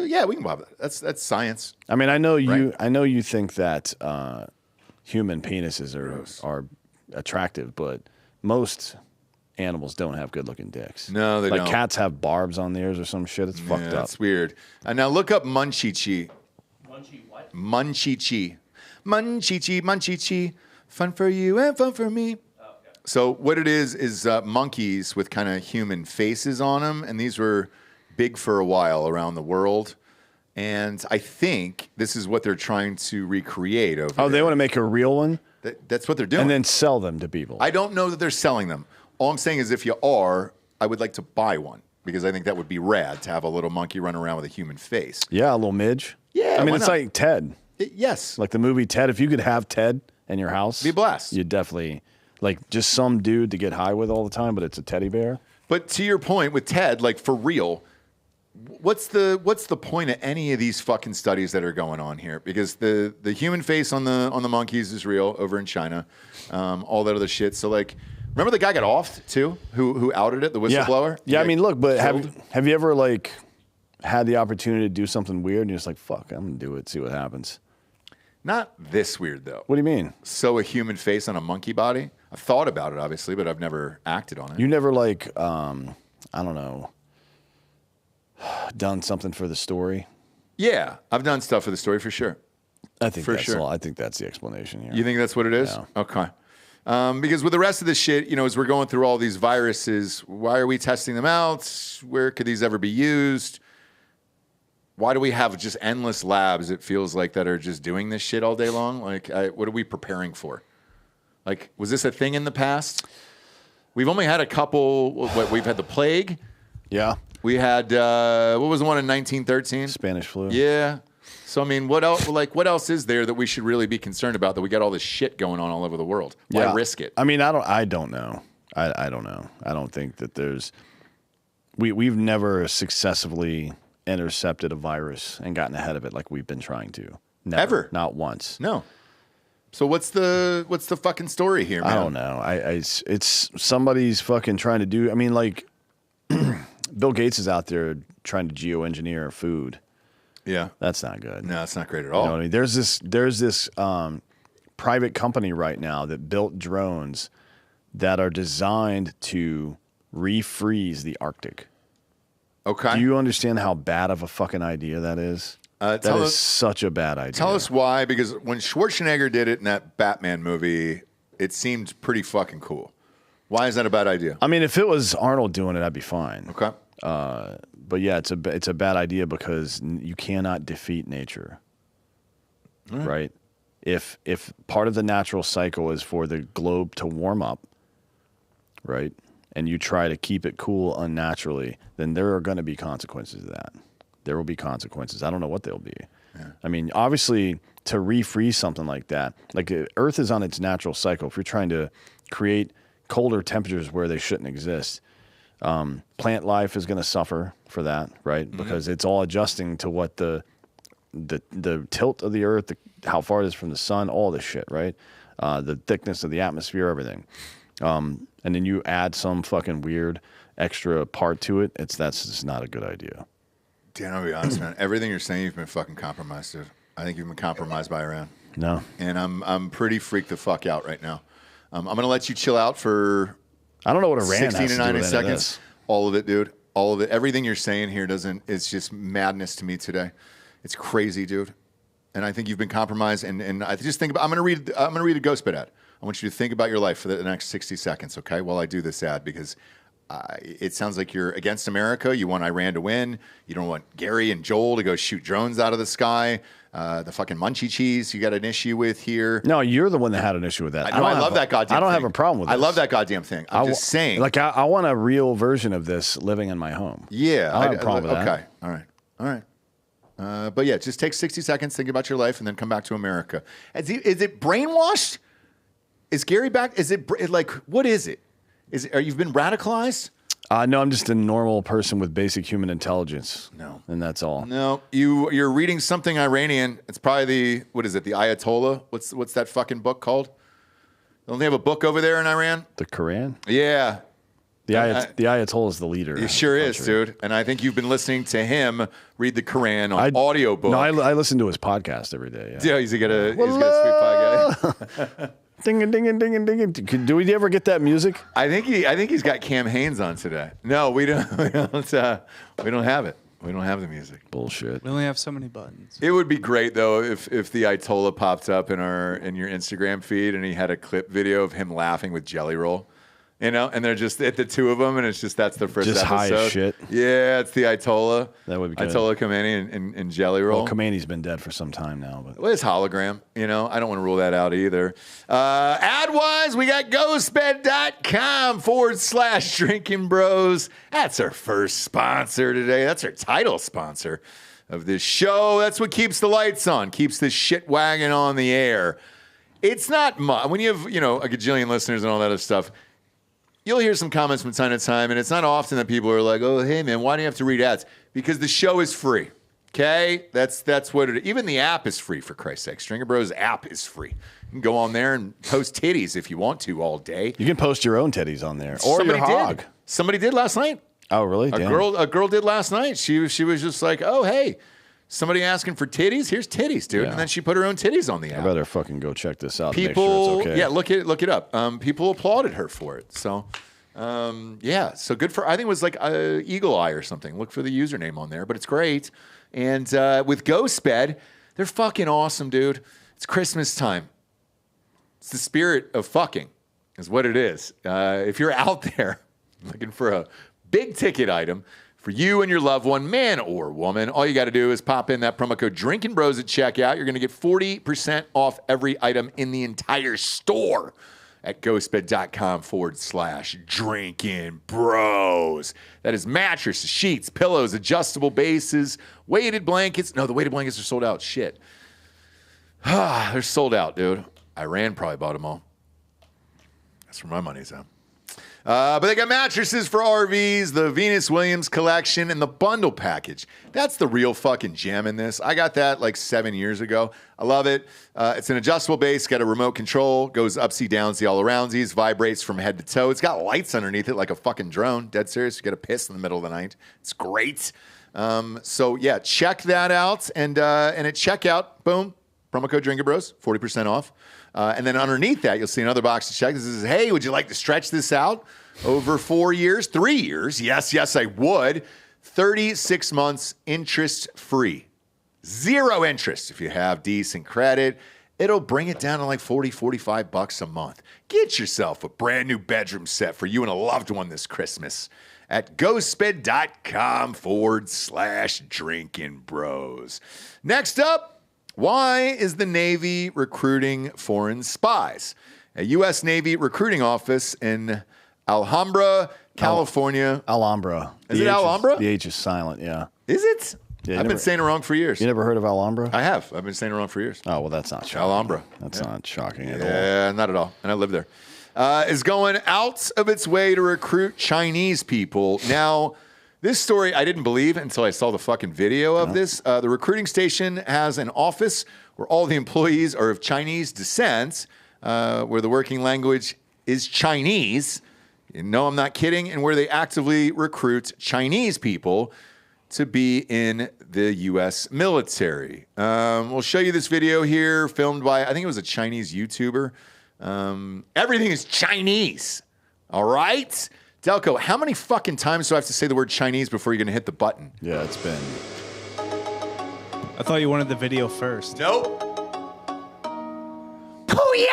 Yeah, we can pop that. That's science. I mean, I know you. Right? I know you think that human penises are attractive, but most animals don't have good-looking dicks. No, they don't. Like cats have barbs on theirs or some shit. It's fucked up. That's weird. Now look up Munchie. Munchie what? Munchie. Fun for you and fun for me. So what it is monkeys with kind of human faces on them, and these were big for a while around the world. And I think this is what they're trying to recreate over there. They want to make a real one? That's what they're doing. And then sell them to people. I don't know that they're selling them. All I'm saying is if you are, I would like to buy one because I think that would be rad to have a little monkey run around with a human face. Yeah, a little midge. Yeah, I mean, why it's not? like Ted. Yes. Like the movie Ted. If you could have Ted in your house, Be a blast. You'd definitely, like, just some dude to get high with all the time, but it's a teddy bear. But to your point with Ted, like for real, what's the point of any of these fucking studies that are going on here? Because the human face on the monkeys is real over in China, all that other shit. So like, remember the guy got offed too, who outed it, the whistleblower. Yeah, I mean, look, but have you ever like had the opportunity to do something weird and you're just like, fuck, I'm gonna do it, see what happens? Not this weird though. What do you mean? Sew a human face on a monkey body? I've thought about it obviously, but I've never acted on it. You never like, I don't know, done something for the story? Yeah, I've done stuff for the story for sure. I think that's all. I think that's the explanation here. You think that's what it is? Yeah. Okay. Because with the rest of this shit, as we're going through all these viruses, why are we testing them out? Where could these ever be used? Why do we have just endless labs, it feels like, that are just doing this shit all day long? Like, what are we preparing for? Like, was this a thing in the past? We've only had a couple. We've had the plague. Yeah. We had, what was the one in 1913? Spanish flu. Yeah. So, I mean, what else? Like, what else is there that we should really be concerned about? That we got all this shit going on all over the world. Why risk it? I mean, I don't know. I don't know. I don't think that there's. We've never successfully intercepted a virus and gotten ahead of it like we've been trying to. Never. Ever. Not once. No. So what's the fucking story here, man? I don't know. It's somebody's fucking trying to do. I mean, like, Bill Gates is out there trying to geoengineer food. Yeah, that's not good. No, it's not great at all. You know what I mean? There's this private company right now that built drones that are designed to refreeze the Arctic. Okay. Do you understand how bad of a fucking idea that is? That is such a bad idea. Tell us why, because when Schwarzenegger did it in that Batman movie, it seemed pretty fucking cool. Why is that a bad idea? I mean, if it was Arnold doing it, I'd be fine. Okay. But yeah, it's a bad idea because you cannot defeat nature. Right? If part of the natural cycle is for the globe to warm up, right? And you try to keep it cool unnaturally, then there are going to be consequences to that. There will be consequences. I don't know what they'll be. Yeah. I mean, obviously, to refreeze something like that, like Earth is on its natural cycle. If you're trying to create colder temperatures where they shouldn't exist, plant life is going to suffer for that, right? Mm-hmm. Because it's all adjusting to what the tilt of the Earth, how far it is from the sun, all this shit, right? The thickness of the atmosphere, everything. And then you add some fucking weird extra part to it. That's just not a good idea. Dan, I'll be honest, man. Everything you're saying, you've been fucking compromised, dude. I think you've been compromised by Iran. No. And I'm pretty freaked the fuck out right now. I'm going to let you chill out for I don't know what Iran 60 has to to 90 do seconds. All of it, dude. All of it. Everything you're saying here it's just madness to me today. It's crazy, dude. And I think you've been compromised. And I just think about, I'm going to read a ghost bit ad. I want you to think about your life for the next 60 seconds, okay? While I do this ad, because it sounds like you're against America. You want Iran to win. You don't want Gary and Joel to go shoot drones out of the sky. The fucking munchie cheese you got an issue with here. No, you're the one that had an issue with that. I love that goddamn thing. I don't have a problem with it. I love that goddamn thing. I'm just saying. Like, I want a real version of this living in my home. Yeah. I don't have a problem with that. Okay. All right. But yeah, just take 60 seconds, think about your life, and then come back to America. Is it brainwashed? Is Gary back? Is it like, what is it? Are you been radicalized? No, I'm just a normal person with basic human intelligence. No. And that's all. No, you're reading something Iranian. It's probably the Ayatollah? What's that fucking book called? Don't they have a book over there in Iran? The Quran? Yeah. The Ayatollah is the leader. He sure is, dude. And I think you've been listening to him read the Quran on audiobook. No, I listen to his podcast every day. Yeah, he's got a sweet podcast. Ding ding ding ding. Do we ever get that music? I think he's got Cam Haines on today. No, we don't. We don't have it. We don't have the music. Bullshit. We only have so many buttons. It would be great though if the Ayatollah popped up in your Instagram feed and he had a clip video of him laughing with Jelly Roll. And they're just at the two of them, and it's just that's the first just episode. High as shit. Yeah, it's the Ayatollah. That would be good. Ayatollah Khomeini and Jelly Roll. Well, Khomeini's been dead for some time now, but well, it's hologram. I don't want to rule that out either. Ad-wise, we got ghostbed.com/Drinkin Bros. That's our first sponsor today. That's our title sponsor of this show. That's what keeps the lights on, keeps this shit wagon on the air. It's not much when you have a gajillion listeners and all that other stuff. you'll hear some comments from time to time, and it's not often that people are like, "Oh, hey man, why do you have to read ads?" Because the show is free. Okay, that's what it is. Even the app is free, for Christ's sake. Stringer Bros app is free. You can go on there and post titties if you want to all day. You can post your own titties on there, or your hog. Somebody did last night. Oh, really? A girl did last night. She was just like, "Oh, hey, somebody asking for titties. Here's titties, dude." Yeah. And then she put her own titties on the app. I better fucking go check this out. People, make sure it's okay. Yeah, look it up. People applauded her for it. So. Yeah, so good for, I think it was like Eagle Eye or something. Look for the username on there, but it's great. And with GhostBed, they're fucking awesome, dude. It's Christmas time. It's the spirit of fucking is what it is. If you're out there looking for a big ticket item for you and your loved one, man or woman, all you got to do is pop in that promo code Drinkin' Bros at checkout. You're going to get 40% off every item in the entire store at ghostbed.com/Drinkin' Bros. That is mattresses, sheets, pillows, adjustable bases, weighted blankets. No, the weighted blankets are sold out. Shit. They're sold out, dude. Iran probably bought them all. That's where my money's at. But they got mattresses for RVs, the Venus Williams collection, and the bundle package. That's the real fucking gem in this. I got that like 7 years ago. I love it. It's an adjustable base, got a remote control, goes upsy, downsy, all aroundsies, vibrates from head to toe. It's got lights underneath it like a fucking drone. Dead serious. You get a piss in the middle of the night. It's great. So yeah, check that out. And at checkout, boom, promo code Drinkin' Bros, 40% off. And then underneath that, you'll see another box to check. This is, hey, would you like to stretch this out over 4 years, 3 years? Yes, I would. 36 months interest-free. 0 interest if you have decent credit. It'll bring it down to like $40-45 a month. Get yourself a brand new bedroom set for you and a loved one this Christmas at ghostbed.com/Drinkin' Bros. Next up, why is the Navy recruiting foreign spies? A U.S. Navy recruiting office in Alhambra, California. Alhambra. Is it Alhambra? The H is silent, yeah. Is it? Yeah, I've been saying it wrong for years. You never heard of Alhambra? I have. I've been saying it wrong for years. Oh, well, that's not shocking. Alhambra. That's not shocking at all. Yeah, not at all. And I live there. Is going out of its way to recruit Chinese people. Now, this story I didn't believe until I saw the fucking video of this. The recruiting station has an office where all the employees are of Chinese descent, where the working language is Chinese. No, I'm not kidding. And where they actively recruit Chinese people to be in the U.S. military. We'll show you this video here, filmed by, I think it was a Chinese YouTuber. Everything is Chinese. All right? Delco, how many fucking times do I have to say the word Chinese before you're going to hit the button? Yeah, it's been... I thought you wanted the video first. Nope. Pooyah!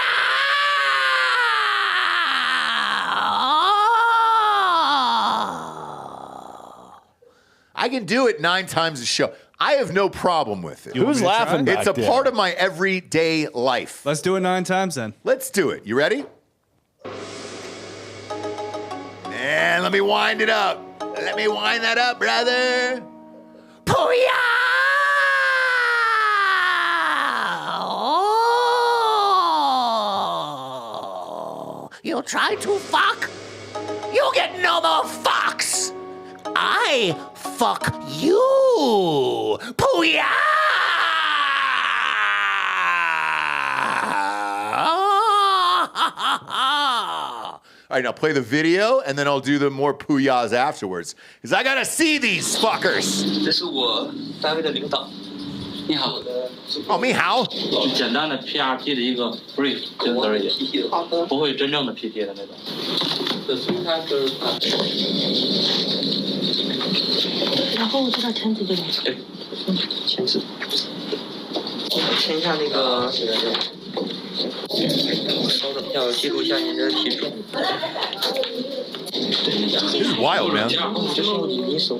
I can do it 9 times a show. I have no problem with it. Who's laughing back It's a there? part of my everyday life. Let's do it 9 times then. Let's do it. You ready? And let me wind it up. Let me wind that up, brother. Pooyah! You try to fuck? You get no more fucks. I fuck you. Pooyah! All right, now play the video, and then I'll do the more pooyahs afterwards, because I gotta see these fuckers. 这是我单位的领导。你好。哦，你好。简单的 PRP 的一个 brief 仅此而已。好的。不会真正的 PP 的那种。然后我知道签字对吧？对，签字。签一下那个。要记录一下你的体重。This is wild, man. 这是你手。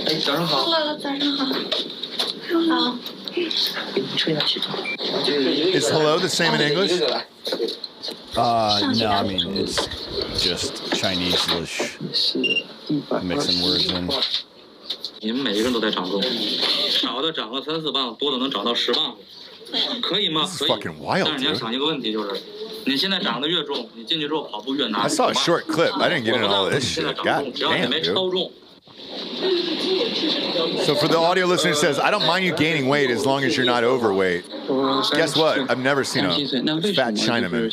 哎，早上好。早上好。早上好。给你称一下体重。Is hello the same in English? No, I mean, it's just Chinese-ish. Mixing words in. 你们每一个人都在长重，少的长个3-4磅，多的能长到10磅。可以吗？ This is fucking wild, 但是你要想一个问题，就是你现在长得越重，你进去之后跑步越难。I saw a short clip. I didn't get into all this shit. God damn, dude. So for the audio listener who says, I don't mind you gaining weight as long as you're not overweight. Guess what? I've never seen a fat Chinaman.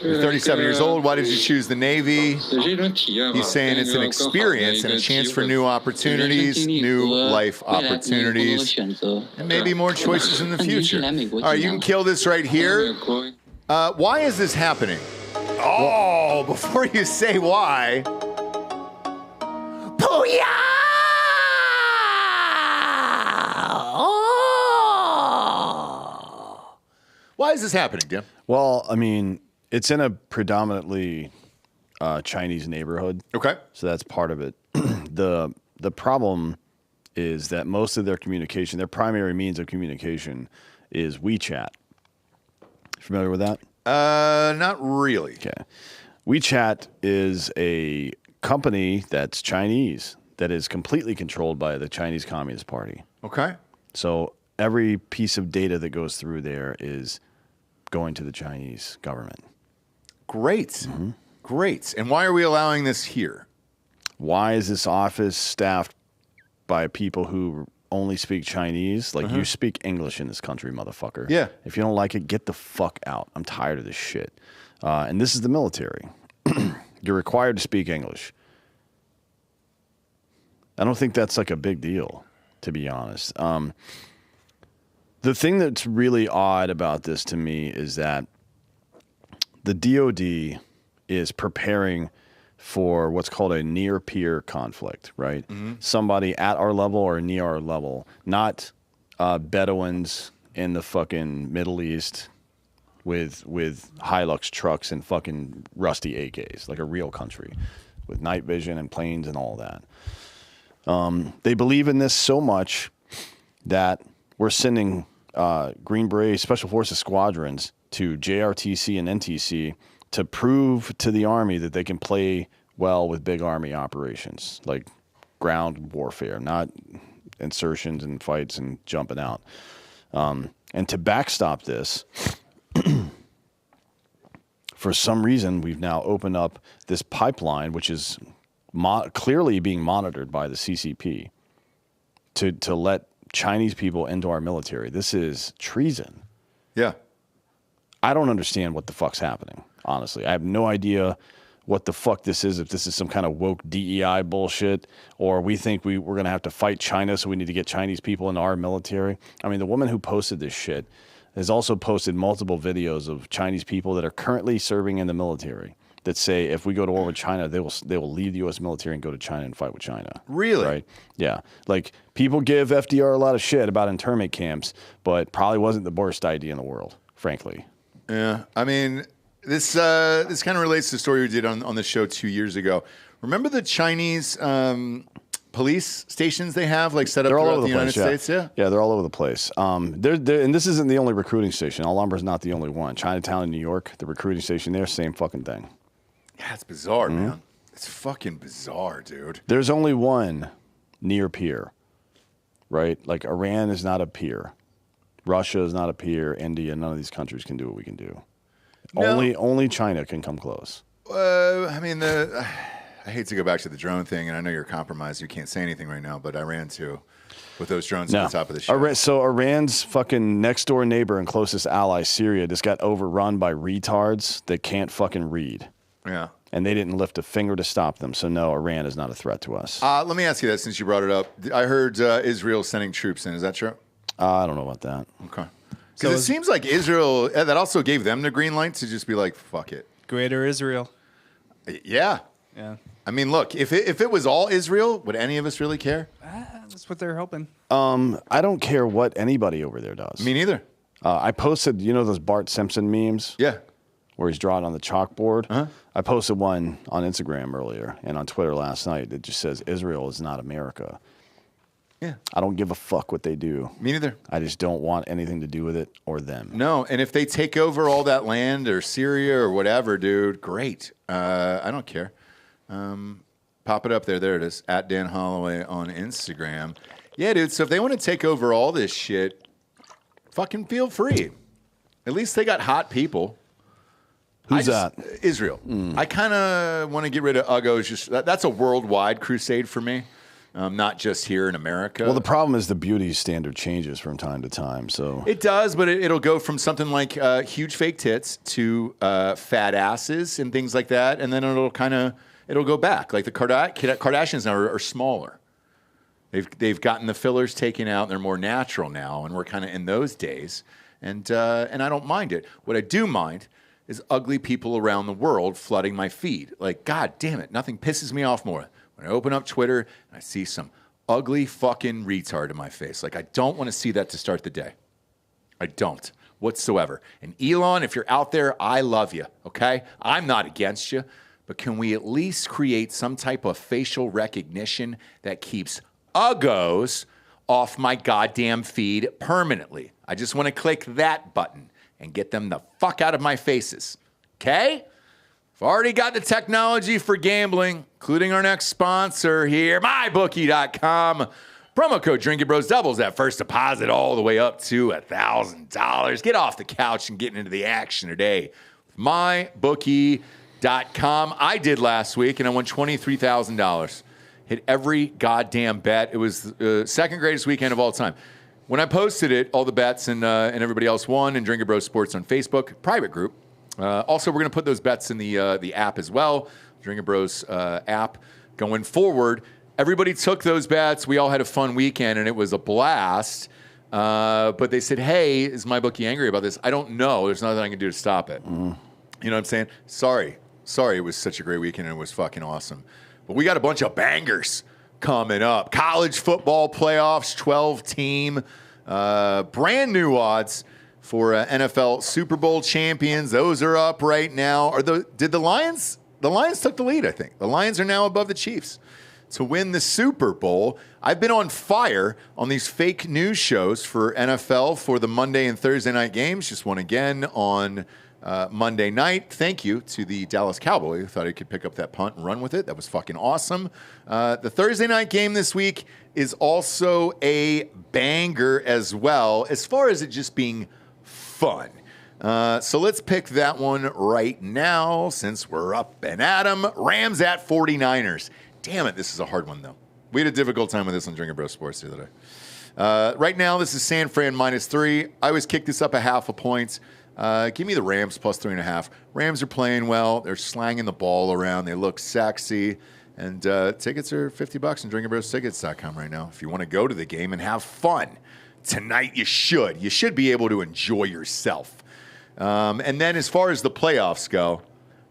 You're 37 years old. Why did you choose the Navy? He's saying it's an experience and a chance for new opportunities, new life opportunities, and maybe more choices in the future. All right, you can kill this right here. Why is this happening? Oh, before you say why. Booyah! Oh! Why is this happening, Jim? Well, I mean, it's in a predominantly Chinese neighborhood. Okay. So that's part of it. The problem is that most of their communication, their primary means of communication is WeChat. Familiar with that? Not really. Okay. WeChat is a company that's Chinese that is completely controlled by the Chinese Communist Party. Okay. So every piece of data that goes through there is going to the Chinese government. Great. Mm-hmm. Great. And why are we allowing this here? Why is this office staffed by people who only speak Chinese? Like, you speak English in this country, motherfucker. Yeah. If you don't like it, get the fuck out. I'm tired of this shit. And this is the military. You're required to speak English. I don't think that's like a big deal, to be honest. The thing that's really odd about this to me is that the DOD is preparing for what's called a near-peer conflict, right? Mm-hmm. Somebody at our level or near our level, not Bedouins in the fucking Middle East with Hilux trucks and fucking rusty AKs, like a real country with night vision and planes and all that. They believe in this so much that we're sending Green Beret Special Forces squadrons to JRTC and NTC to prove to the Army that they can play well with big Army operations, like ground warfare, not insertions and fights and jumping out. And to backstop this, for some reason, we've now opened up this pipeline, which is clearly being monitored by the CCP, to let Chinese people into our military. This is treason. Yeah. I don't understand what the fuck's happening, honestly. I have no idea what the fuck this is, if this is some kind of woke DEI bullshit, or we think we're going to have to fight China, so we need to get Chinese people into our military. I mean, the woman who posted this shit has also posted multiple videos of Chinese people that are currently serving in the military that say if we go to war with China, they will leave the U.S. military and go to China and fight with China. Really? Right? Yeah. Like, people give FDR a lot of shit about internment camps, but probably wasn't the worst idea in the world, frankly. Yeah. I mean, this kind of relates to the story we did on the show 2 years ago. Remember the Chinese police stations they have, like, set up throughout the United States? Yeah. Yeah, they're all over the place. And this isn't the only recruiting station. Alhambra's not the only one. Chinatown in New York, the recruiting station there, same fucking thing. Yeah, it's bizarre, man. It's fucking bizarre, dude. There's only one near peer, right? Like, Iran is not a peer. Russia is not a peer. India, none of these countries can do what we can do. No. Only China can come close. I mean, I hate to go back to the drone thing, and I know you're compromised. You can't say anything right now, but Iran too, with those drones at the top of the show. So Iran's fucking next door neighbor and closest ally, Syria, just got overrun by retards that can't fucking read. Yeah. And they didn't lift a finger to stop them. So no, Iran is not a threat to us. Let me ask you that since you brought it up. I heard Israel sending troops in. Is that true? I don't know about that. Okay. Because it seems like Israel, that also gave them the green light to just be like, fuck it. Greater Israel. Yeah. Yeah. I mean, look, if it was all Israel, would any of us really care? That's what they're hoping. I don't care what anybody over there does. Me neither. I posted, those Bart Simpson memes? Yeah. Where he's drawing on the chalkboard. Uh-huh. I posted one on Instagram earlier and on Twitter last night that just says, Israel is not America. Yeah. I don't give a fuck what they do. Me neither. I just don't want anything to do with it or them. No, and if they take over all that land or Syria or whatever, dude, great. I don't care. Pop it up there. There it is. At Dan Holloway on Instagram. Yeah, dude. So if they want to take over all this shit, fucking feel free. At least they got hot people. Who's that? Israel. I kind of want to get rid of Uggos. That's a worldwide crusade for me, not just here in America. Well, the problem is the beauty standard changes from time to time. So it does, but it'll go from something like huge fake tits to fat asses and things like that, and then it'll go back. Like the Kardashians now are smaller. They've gotten the fillers taken out, and they're more natural now, and we're kind of in those days. And I don't mind it. What I do mind is ugly people around the world flooding my feed. Like, God damn it, nothing pisses me off more when I open up Twitter and I see some ugly fucking retard in my face. Like, I don't want to see that to start the day. I don't whatsoever. And Elon, if you're out there, I love you, okay? I'm not against you. But can we at least create some type of facial recognition that keeps uggos off my goddamn feed permanently? I just want to click that button and get them the fuck out of my faces. Okay? I've already got the technology for gambling, including our next sponsor here, mybookie.com. Promo code Drinkin' Bros doubles that first deposit all the way up to $1,000. Get off the couch and get into the action today. Mybookie.com. I did last week, and I won $23,000. Hit every goddamn bet. It was the second greatest weekend of all time. When I posted it, all the bets and everybody else won, and Drinkin' Bros Sports on Facebook, private group. Also, we're going to put those bets in the app as well, Drinkin' Bros app. Going forward, everybody took those bets. We all had a fun weekend, and it was a blast. But they said, hey, is MyBookie angry about this? I don't know. There's nothing I can do to stop it. You know what I'm saying? Sorry. It was such a great weekend, and it was fucking awesome. But we got a bunch of bangers coming up. College football playoffs, 12-team, brand new odds for NFL Super Bowl champions. Those are up right now. Did the Lions? The Lions took the lead, I think. The Lions are now above the Chiefs to win the Super Bowl. I've been on fire on these fake news shows for NFL for the Monday and Thursday night games. Just one again on Monday night. Thank you to the Dallas Cowboy who thought he could pick up that punt and run with it. That was fucking awesome. The Thursday night game this week is also a banger as well, as far as it just being fun. So let's pick that one right now since we're up and at 'em. Rams at 49ers. Damn it, this is a hard one, though. We had a difficult time with this on Drinkin' Bros Sports the other day. Right now, this is San Fran -3. I always kick this up a half a point. Give me the Rams plus 3.5. Rams are playing well. They're slanging the ball around. They look sexy. And tickets are $50 on drinkinbrostickets.com right now. If you want to go to the game and have fun tonight, you should. You should be able to enjoy yourself. And then as far as the playoffs go,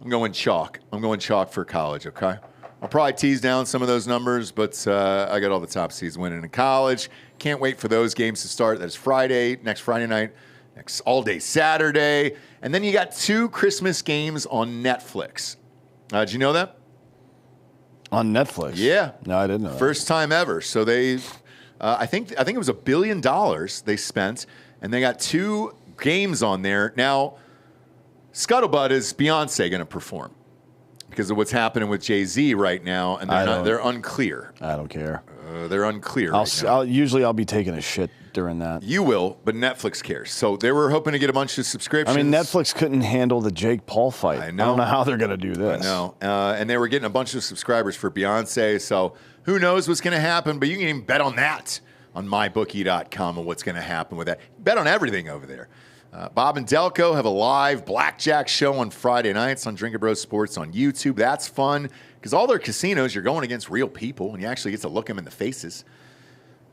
I'm going chalk. I'm going chalk for college, okay? I'll probably tease down some of those numbers, but I got all the top seeds winning in college. Can't wait for those games to start. That's next Friday night. Next all-day Saturday. And then you got 2 Christmas games on Netflix. Did you know that? On Netflix? Yeah. No, I didn't know that. First time ever. So they, I think it was $1 billion they spent, and they got 2 games on there. Now, scuttlebutt is Beyonce going to perform because of what's happening with Jay-Z right now, and they're unclear. I don't care. They're unclear right now. I'll be taking a shit during that. You will, but Netflix cares. So they were hoping to get a bunch of subscriptions. I mean, Netflix couldn't handle the Jake Paul fight. I know. I don't know how they're going to do this. I know. And they were getting a bunch of subscribers for Beyonce. So who knows what's going to happen, but you can even bet on that on mybookie.com and what's going to happen with that. Bet on everything over there. Bob and Delco have a live blackjack show on Friday nights on Drinkin' Bros Sports on YouTube. That's fun because all their casinos, you're going against real people and you actually get to look them in the faces.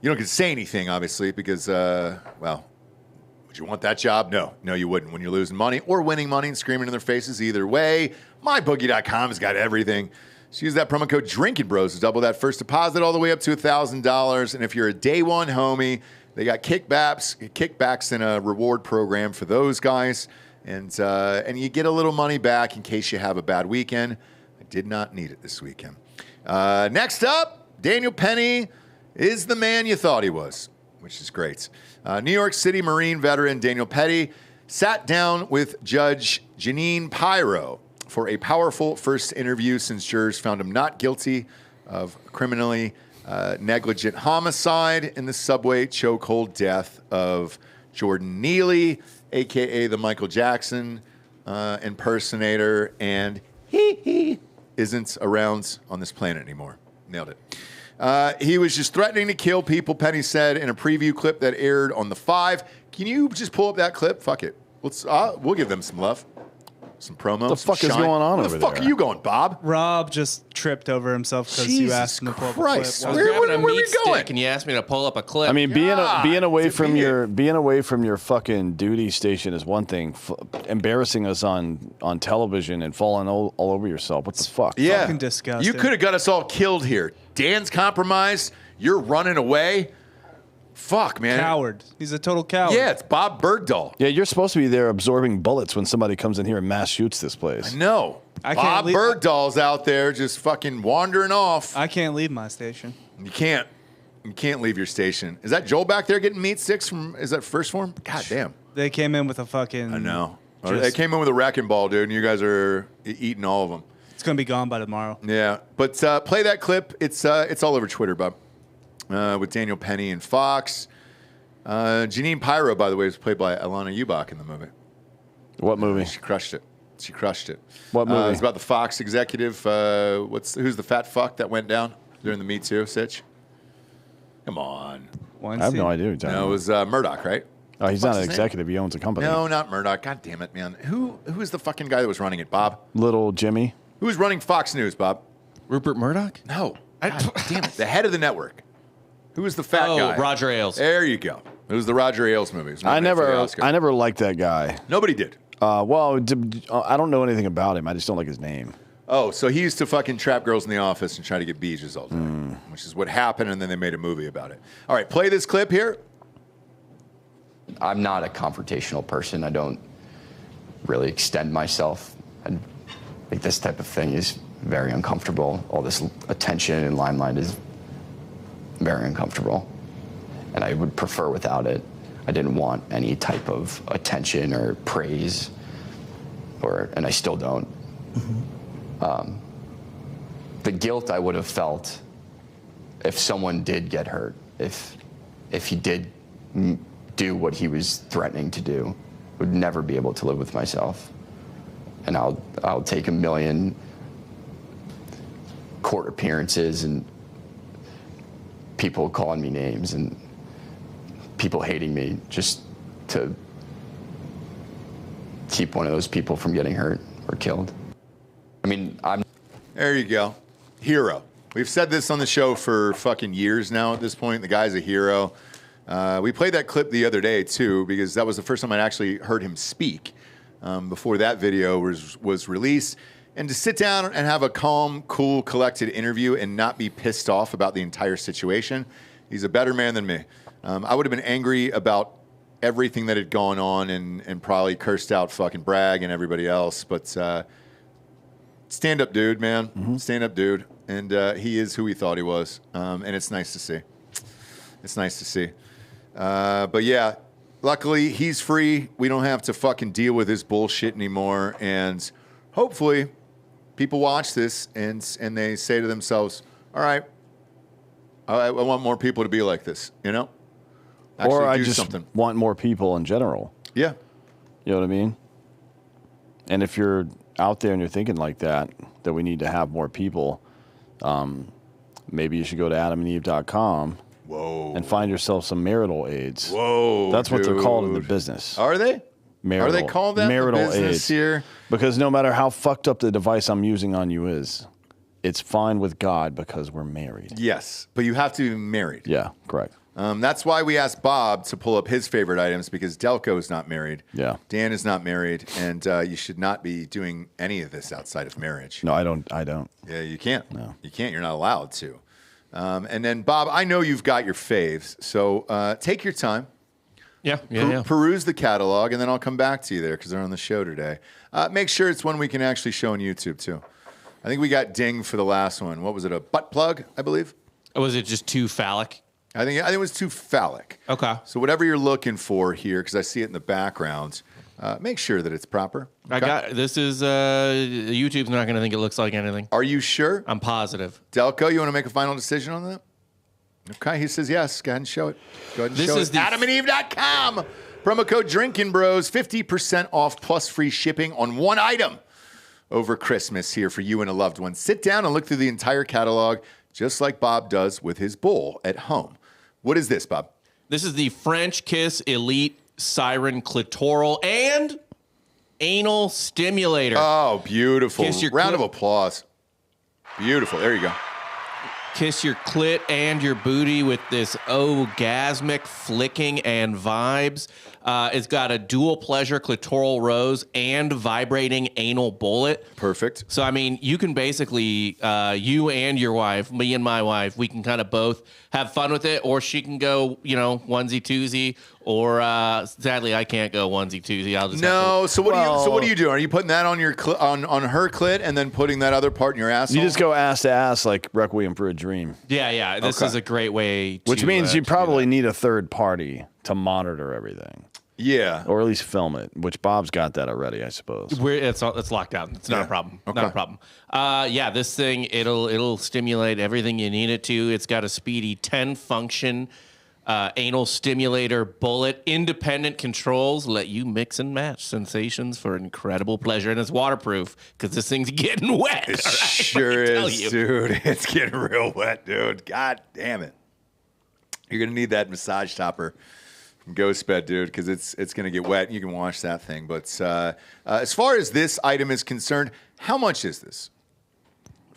You don't get to say anything, obviously, because, would you want that job? No, you wouldn't when you're losing money or winning money and screaming in their faces. Either way, mybookie.com has got everything. Just use that promo code Drinkin' Bros to double that first deposit all the way up to $1,000. And if you're a day one homie, they got kickbacks in a reward program for those guys. And you get a little money back in case you have a bad weekend. I did not need it this weekend. Next up, Daniel Penny is the man you thought he was, which is great. New York City Marine veteran Daniel Petty sat down with Judge Janine Pirro for a powerful first interview since jurors found him not guilty of criminally negligent homicide in the subway chokehold death of Jordan Neely. a.k.a. the Michael Jackson impersonator, and he isn't around on this planet anymore. Nailed it. He was just threatening to kill people, Penny said in a preview clip that aired on the 5. Can you just pull up that clip? Fuck it. We'll give them some love. Some promo. What the fuck is going on over there? Where the fuck are you going, Bob? Rob just tripped over himself because you asked him to pull up a clip. I was grabbing a meat stick, and you asked me to pull up a clip. I mean, being away from your fucking duty station is one thing. Embarrassing us on television and falling all over yourself. What the fuck? Yeah, fucking disgusting. You could have got us all killed here. Dan's compromised. You're running away. Fuck, man. Coward. He's a total coward. Yeah, it's Bob Bergdahl. Yeah, you're supposed to be there absorbing bullets when somebody comes in here and mass shoots this place. I know. Bob Bergdahl's out there just fucking wandering off. I can't leave my station. You can't. You can't leave your station. Is that Joel back there getting meat sticks from? Is that First Form? God damn. They came in with a fucking. I know. They came in with a wrecking ball, dude, and you guys are eating all of them. It's gonna be gone by tomorrow. Yeah, but play that clip. It's all over Twitter, Bob. With Daniel Penny and Fox. Janine Pyro, by the way, was played by Alana Ubach in the movie. What movie? She crushed it. She crushed it. What movie? It's about the Fox executive. Who's the fat fuck that went down during the Me Too sitch? Come on. I have no idea. No, it was Murdoch, right? Oh, he's not an executive. He owns a company. No, not Murdoch. God damn it, man. Who is the fucking guy that was running it, Bob? Little Jimmy. Who was running Fox News, Bob? Rupert Murdoch? No. God damn it. The head of the network. Who was the fat guy? Oh, Roger Ailes. There you go. It was the Roger Ailes movie. I never liked that guy. Nobody did. Well, I don't know anything about him. I just don't like his name. Oh, so he used to fucking trap girls in the office and try to get beaches all day, which is what happened, and then they made a movie about it. All right, play this clip here. I'm not a confrontational person. I don't really extend myself. I think this type of thing is very uncomfortable. All this attention and limelight is very uncomfortable. And I would prefer without it. I didn't want any type of attention or praise, and I still don't. The guilt I would have felt if someone did get hurt, if he did do what he was threatening to do, would never be able to live with myself. And I'll take 1 million court appearances and people calling me names and people hating me just to keep one of those people from getting hurt or killed. I mean, There you go. Hero. We've said this on the show for fucking years now at this point. The guy's a hero. We played that clip the other day, too, because that was the first time I'd actually heard him speak before that video was released. And to sit down and have a calm, cool, collected interview and not be pissed off about the entire situation, he's a better man than me. I would have been angry about everything that had gone on and probably cursed out fucking Bragg and everybody else. But stand-up dude, man. Stand-up dude. And he is who he thought he was. And it's nice to see. It's nice to see. But yeah, luckily he's free. We don't have to fucking deal with his bullshit anymore. And hopefully people watch this and they say to themselves, all right, I want more people to be like this, you know? Actually or I just want more people in general. Yeah. You know what I mean? And if you're out there and you're thinking like that we need to have more people, maybe you should go to adamandeve.com. Whoa. And find yourself some marital aids. Whoa. That's what they're called in the business. Are they? Marital, Are they called that marital in the business aids here? Because no matter how fucked up the device I'm using on you is, it's fine with God because we're married. Yes, but you have to be married. Yeah, correct. That's why we asked Bob to pull up his favorite items because Delco is not married. Yeah. Dan is not married, and you should not be doing any of this outside of marriage. No, I don't. Yeah, you can't. No. You can't. You're not allowed to. And then, Bob, I know you've got your faves, so take your time. Yeah. Peruse the catalog, and then I'll come back to you there because they're on the show today. Make sure it's one we can actually show on YouTube, too. I think we got dinged for the last one. What was it, a butt plug, I believe? Or was it just too phallic? I think it was too phallic. Okay. So whatever you're looking for here, because I see it in the background, make sure that it's proper. Okay? This is, YouTube's not going to think it looks like anything. Are you sure? I'm positive. Delco, you want to make a final decision on that? Okay, he says yes. Go ahead and show it. Go ahead and show it. AdamandEve.com. Promo code Drinkin Bros, 50% off plus free shipping on one item over Christmas here for you and a loved one. Sit down and look through the entire catalog, just like Bob does with his bowl at home. What is this, Bob? This is the French Kiss Elite Siren Clitoral and Anal Stimulator. Oh, beautiful. Round of clit. applause. Beautiful. There you go. Kiss your clit and your booty with this orgasmic flicking and vibes. It's got a dual pleasure clitoral rose and vibrating anal bullet. Perfect. So, I mean, you can basically, you and your wife, me and my wife, we can kind of both have fun with it, or she can go, onesie twosie, or sadly, I can't go onesie twosie. I'll just So what do you do? Are you putting that on your on her clit and then putting that other part in your asshole? You just go ass to ass like Requiem for a Dream. Yeah. This is a great way to, which means you probably need a third party to monitor everything. Yeah. Or at least film it, which Bob's got that already, I suppose. It's locked down. It's not a problem. Okay. Not a problem. This thing, it'll stimulate everything you need it to. It's got a speedy 10-function anal stimulator bullet. Independent controls let you mix and match sensations for incredible pleasure. And it's waterproof because this thing's getting wet. It sure is, dude. It's getting real wet, dude. God damn it. You're going to need that massage topper. Ghost bed, dude, because it's going to get wet. You can wash that thing. But as far as this item is concerned, how much is this?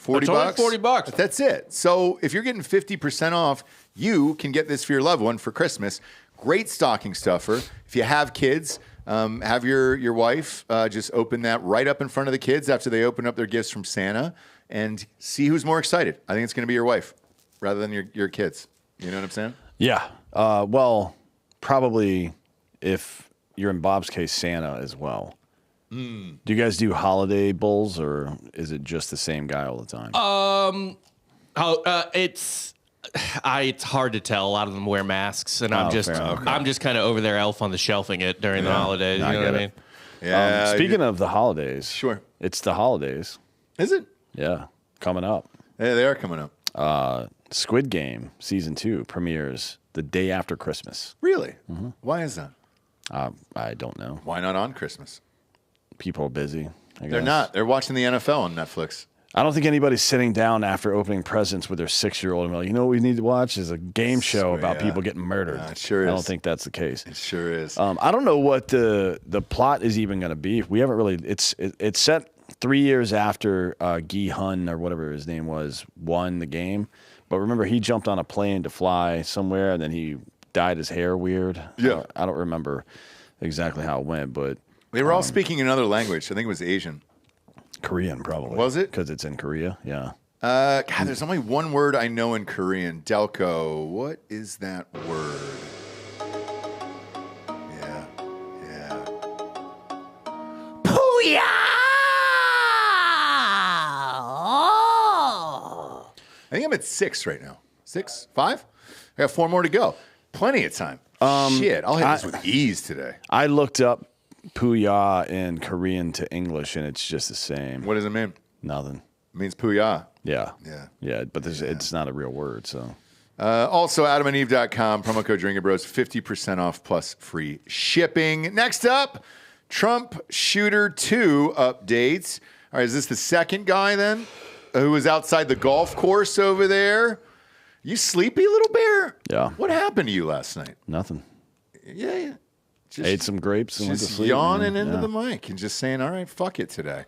$40? $40. That's it. So if you're getting 50% off, you can get this for your loved one for Christmas. Great stocking stuffer. If you have kids, have your wife just open that right up in front of the kids after they open up their gifts from Santa and see who's more excited. I think it's going to be your wife rather than your kids. You know what I'm saying? Yeah. Well... Probably, if you're in Bob's case, Santa as well. Do you guys do holiday bowls, or is it just the same guy all the time? It's hard to tell. A lot of them wear masks, and I'm just kind of over there, elf on the shelfing it during the holidays. You know what I mean? Yeah. Speaking of the holidays, sure, it's the holidays. Is it? Yeah, coming up. Yeah, they are coming up. Squid Game Season 2 premieres the day after Christmas. Really? Mm-hmm. Why is that? I don't know. Why not on Christmas? People are busy. They're not. They're watching the NFL on Netflix. I don't think anybody's sitting down after opening presents with their 6-year-old and be like, you know what we need to watch is a game show about people getting murdered. It sure is. I don't think that's the case. It sure is. I don't know what the plot is even going to be. We haven't really. It's set 3 years after Guy Hun or whatever his name was won the game. But remember, he jumped on a plane to fly somewhere, and then he dyed his hair weird. Yeah. I don't remember exactly how it went, but... They were all speaking another language. I think it was Asian. Korean, probably. Was it? Because it's in Korea, yeah. God, there's only one word I know in Korean. Delco. What is that word? Yeah. Booyah! I think I'm at 6 right now. 6? 5? I got 4 more to go. Plenty of time. Shit, I'll hit this with ease today. I looked up Puya in Korean to English, and it's just the same. What does it mean? Nothing. It means Puya. Yeah. Yeah. But it's not a real word, so... Also, AdamandEve.com, promo code Drinkin Bros, 50% off plus free shipping. Next up, Trump Shooter 2 updates. All right, is this the second guy then? Who was outside the golf course over there? You sleepy, little bear? Yeah. What happened to you last night? Nothing. Yeah. Just ate some grapes and went to sleep. Yawning into the mic and just saying, all right, fuck it today.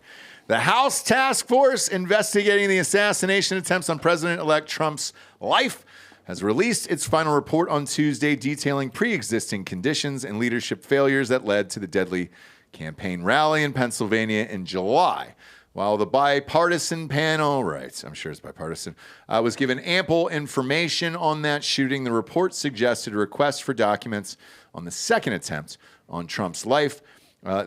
The House Task Force investigating the assassination attempts on President-elect Trump's life has released its final report on Tuesday detailing pre-existing conditions and leadership failures that led to the deadly campaign rally in Pennsylvania in July. While the bipartisan panel, I'm sure it's bipartisan, was given ample information on that shooting, the report suggested a request for documents on the second attempt on Trump's life.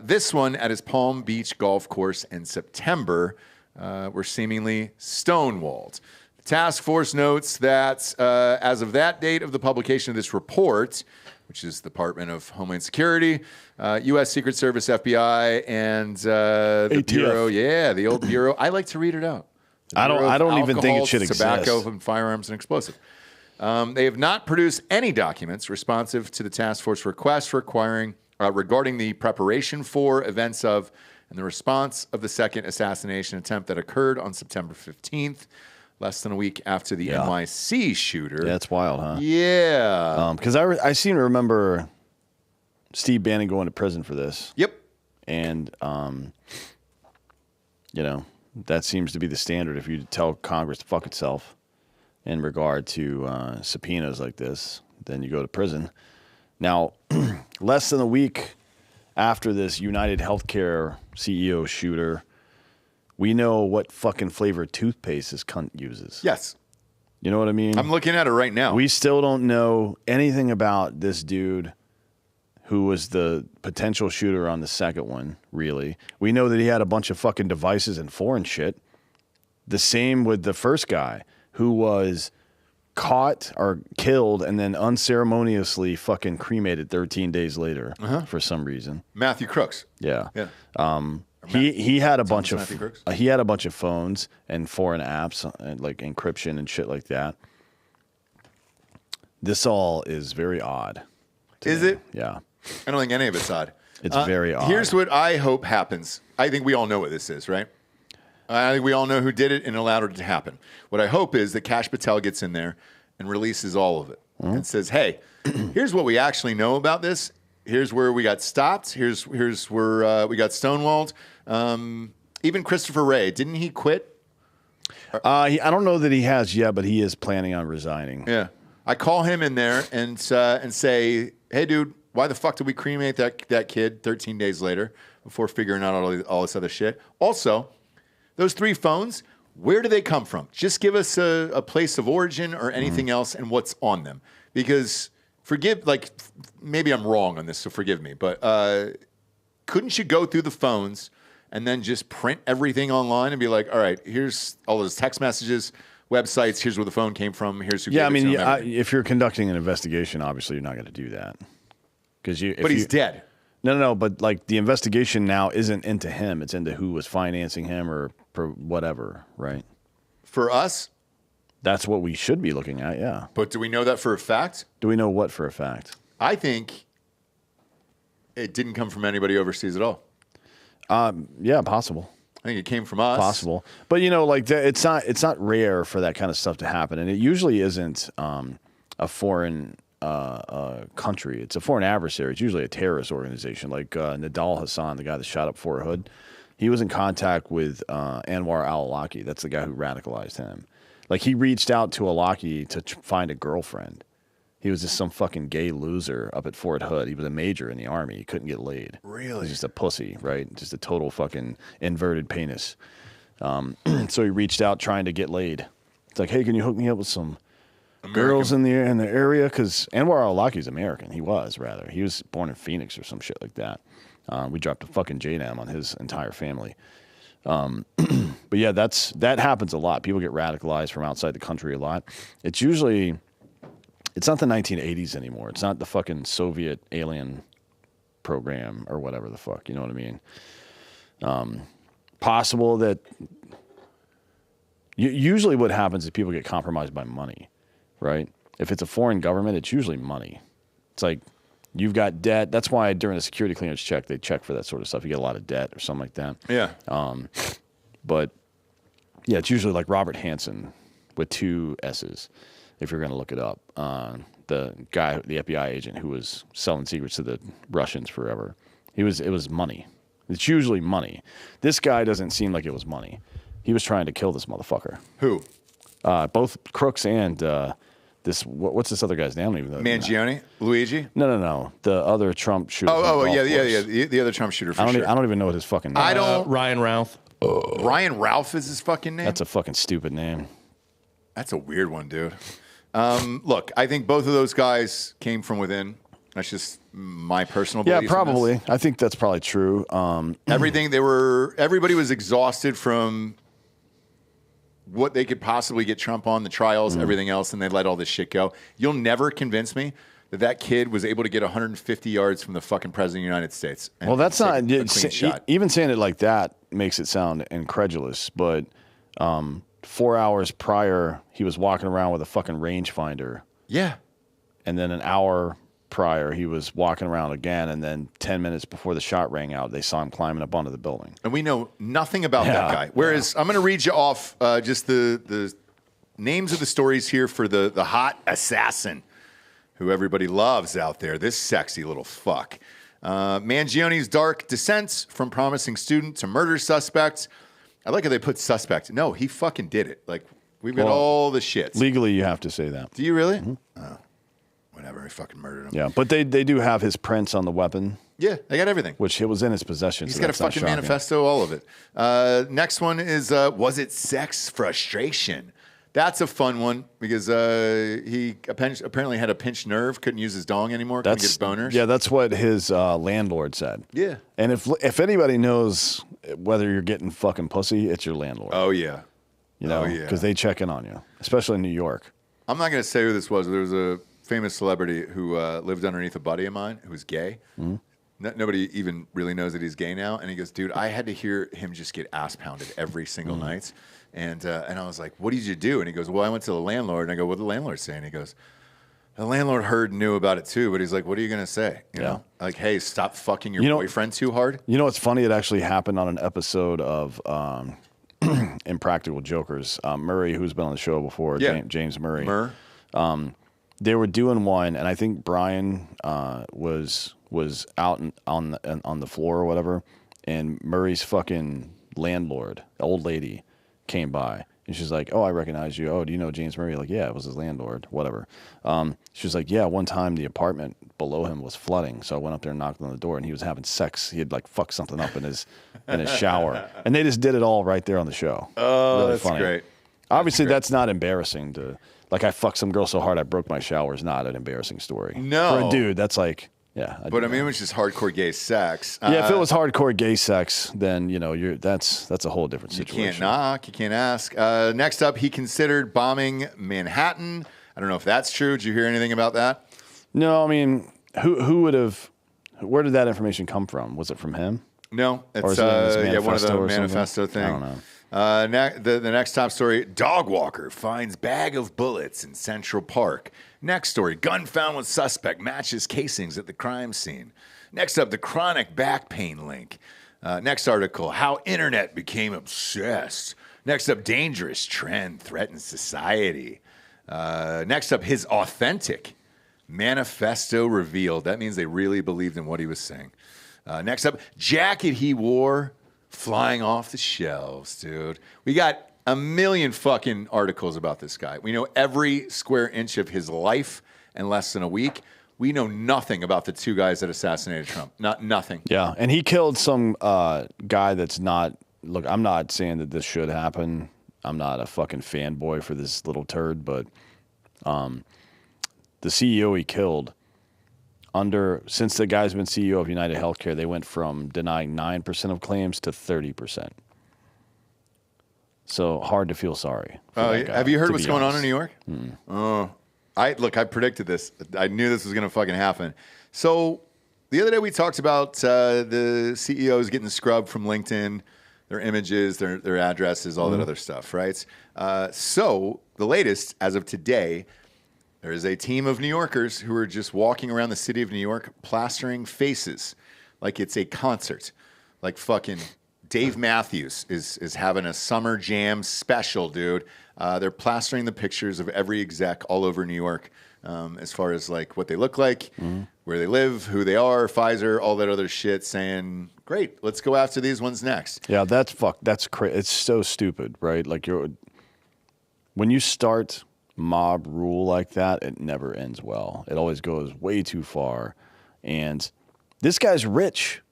This one at his Palm Beach golf course in September were seemingly stonewalled. The task force notes that as of that date of the publication of this report, which is the Department of Homeland Security, U.S. Secret Service, FBI, and the ATF. Bureau. Yeah, the old Bureau. I like to read it out. I don't even think it should tobacco exist. and firearms and explosive. They have not produced any documents responsive to the task force request regarding the preparation for, events of, and the response of the second assassination attempt that occurred on September 15th, less than a week after the NYC shooter. Yeah, that's wild, huh? Yeah. Because I seem to remember Steve Bannon going to prison for this. Yep. And, that seems to be the standard if you tell Congress to fuck itself in regard to subpoenas like this, then you go to prison. Now, less than a week after this United Healthcare CEO shooter, we know what fucking flavored toothpaste this cunt uses. Yes. You know what I mean? I'm looking at it right now. We still don't know anything about this dude who was the potential shooter on the second one, really. We know that he had a bunch of fucking devices and foreign shit. The same with the first guy who was caught or killed and then unceremoniously fucking cremated 13 days later for some reason. Matthew Crooks. Yeah. Yeah. He had a bunch of Crooks? he had a bunch of phones and foreign apps and like encryption and shit like that. This all is very odd. Is it? Yeah. I don't think any of it's odd. It's very odd. Here's what I hope happens. I think we all know what this is, right? I think we all know who did it and allowed it to happen. What I hope is that Kash Patel gets in there and releases all of it and says, hey, here's what we actually know about this. Here's where we got stopped. Here's where we got stonewalled. Even Christopher Wray, didn't he quit? I don't know that he has yet, but he is planning on resigning. Yeah. I call him in there and say, hey, dude, why the fuck did we cremate that kid 13 days later before figuring out all this other shit? Also, those 3 phones, where do they come from? Just give us a place of origin or anything else and what's on them. Because maybe I'm wrong on this, so forgive me, but couldn't you go through the phones and then just print everything online and be like, all right, here's all those text messages, websites, here's where the phone came from, here's who gave it to him, if you're conducting an investigation, obviously you're not going to do that. But he's dead. No, but like the investigation now isn't into him. It's into who was financing him or whatever, right? For us? That's what we should be looking at, yeah. But do we know that for a fact? Do we know what for a fact? I think it didn't come from anybody overseas at all. Yeah, possible. I think it came from us. Possible. But, it's not rare for that kind of stuff to happen. And it usually isn't a foreign country. It's a foreign adversary. It's usually a terrorist organization, like Nadal Hassan, the guy that shot up Fort Hood. He was in contact with Anwar al-Awlaki. That's the guy who radicalized him. Like, he reached out to Awlaki to find a girlfriend. He was just some fucking gay loser up at Fort Hood. He was a major in the army. He couldn't get laid. Really? He was just a pussy, right? Just a total fucking inverted penis. So he reached out trying to get laid. It's like, hey, can you hook me up with some girls in the area? Because Anwar al-Awlaki's American. He was born in Phoenix or some shit like that. We dropped a fucking JDAM on his entire family. But yeah, that happens a lot. People get radicalized from outside the country a lot. It's not the 1980s anymore. It's not the fucking Soviet alien program or whatever the fuck. You know what I mean? Possible that usually what happens is people get compromised by money, right? If it's a foreign government, it's usually money. It's like you've got debt. That's why during a security clearance check, they check for that sort of stuff. You get a lot of debt or something like that. Yeah. But yeah, it's usually like Robert Hansen with 2 S's, if you're going to look it up. The guy, the FBI agent who was selling secrets to the Russians forever. It was money. It's usually money. This guy doesn't seem like it was money. He was trying to kill this motherfucker. Who? Both Crooks and what's this other guy's name? I don't even know. Mangione? Luigi? No. The other Trump shooter. Yeah. The other Trump shooter. I don't even know what his fucking name is. Ryan Ralph. Ryan Ralph is his fucking name? That's a fucking stupid name. That's a weird one, dude. Look, I think both of those guys came from within. That's just my personal belief. Yeah, probably. I think that's probably true. Everybody was exhausted from what they could possibly get Trump on, the trials, everything else, and they let all this shit go. You'll never convince me that kid was able to get 150 yards from the fucking president of the United States. Well, that's not a clean shot. Even saying it like that makes it sound incredulous. But 4 hours prior, he was walking around with a fucking rangefinder Yeah. And then an hour prior, he was walking around again, and then 10 minutes before the shot rang out, they saw him climbing up onto the building. And we know nothing about that guy. Whereas I'm going to read you off just the names of the stories here for the hot assassin who everybody loves out there, this sexy little fuck. Mangione's dark descents from promising student to murder suspect. I like how they put suspect. No, he fucking did it. Like, we've got all the shit. Legally, you have to say that. Do you really? Mm-hmm. Oh. Whatever, he fucking murdered him. Yeah, but they do have his prints on the weapon. Yeah, they got everything. Which it was in his possession. He's got a fucking manifesto, all of it. Next one is, was it sex frustration? That's a fun one because he apparently had a pinched nerve, couldn't use his dong anymore, couldn't get boners. Yeah, that's what his landlord said. Yeah. And if anybody knows whether you're getting fucking pussy, it's your landlord. Oh, yeah. You know, because they check in on you, especially in New York. I'm not going to say who this was. There was a famous celebrity who lived underneath a buddy of mine who was gay. Mm-hmm. Nobody even really knows that he's gay now. And he goes, dude, I had to hear him just get ass pounded every single night. And I was like, what did you do? And he goes, well, I went to the landlord. And I go, what did the landlord say? And he goes, the landlord heard and knew about it too. But he's like, what are you going to say? You know? Like, hey, stop fucking your boyfriend too hard. You know what's funny? It actually happened on an episode of Impractical Jokers. Murray, who's been on the show before, James Murray. They were doing one, and I think Brian was out on the floor or whatever, and Murray's fucking landlord, old lady, came by, and she's like, "Oh, I recognize you. Oh, do you know James Murray?" Like, yeah, it was his landlord, whatever. She was like, "Yeah, one time the apartment below him was flooding, so I went up there and knocked on the door, and he was having sex. He had like fucked something up in his shower, and they just did it all right there on the show. Oh, really that's funny. Great. Obviously, that's not embarrassing to. Like, I fucked some girl so hard I broke my shower is not an embarrassing story. No. For a dude, that's like, yeah. But I mean, it was just hardcore gay sex. Yeah, if it was hardcore gay sex, then, you know, that's a whole different situation. You can't knock, you can't ask. Next up, he considered bombing Manhattan. I don't know if that's true. Did you hear anything about that? No, I mean, who would have, where did that information come from? Was it from him? No, it's one of the manifesto thing. I don't know. The next top story, dog walker finds bag of bullets in Central Park. Next story, gun found with suspect matches casings at the crime scene. Next up, the chronic back pain link. Next article, how internet became obsessed. Next up, dangerous trend threatens society. Next up, his authentic manifesto revealed. That means they really believed in what he was saying. Next up, jacket he wore flying off the shelves, dude. We got a million fucking articles about this guy. We know every square inch of his life in less than a week. We know nothing about the two guys that assassinated Trump. Nothing. Yeah, and he killed some guy that's not... Look, I'm not saying that this should happen. I'm not a fucking fanboy for this little turd, but the CEO he killed... Since the guy's been CEO of United Healthcare, they went from denying 9% of claims to 30%. So hard to feel sorry. Have you heard what's going on in New York? I predicted this. I knew this was going to fucking happen. So the other day we talked about the CEOs getting scrubbed from LinkedIn, their images, their addresses, all that other stuff, right? So the latest, as of today, there is a team of New Yorkers who are just walking around the city of New York plastering faces like it's a concert. Like fucking Dave Matthews is having a summer jam special, dude. They're plastering the pictures of every exec all over New York as far as like what they look like, where they live, who they are, Pfizer, all that other shit, saying, great, let's go after these ones next. Yeah, that's crazy. It's so stupid, right? Like when you start mob rule like that, it never ends well. It always goes way too far. And this guy's rich,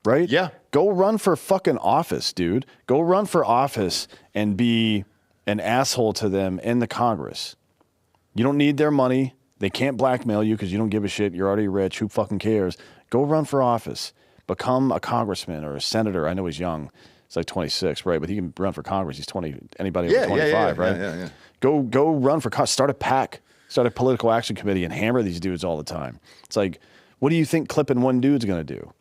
right? Yeah. Go run for fucking office, dude. Go run for office and be an asshole to them in the Congress. You don't need their money. They can't blackmail you because you don't give a shit. You're already rich. Who fucking cares? Go run for office. Become a congressman or a senator. I know he's young. He's like 26, right? But he can run for Congress. He's 20. Anybody over 25, right? Yeah. Go run for start a PAC, start a political action committee, and hammer these dudes all the time. It's like, what do you think clipping one dude's going to do?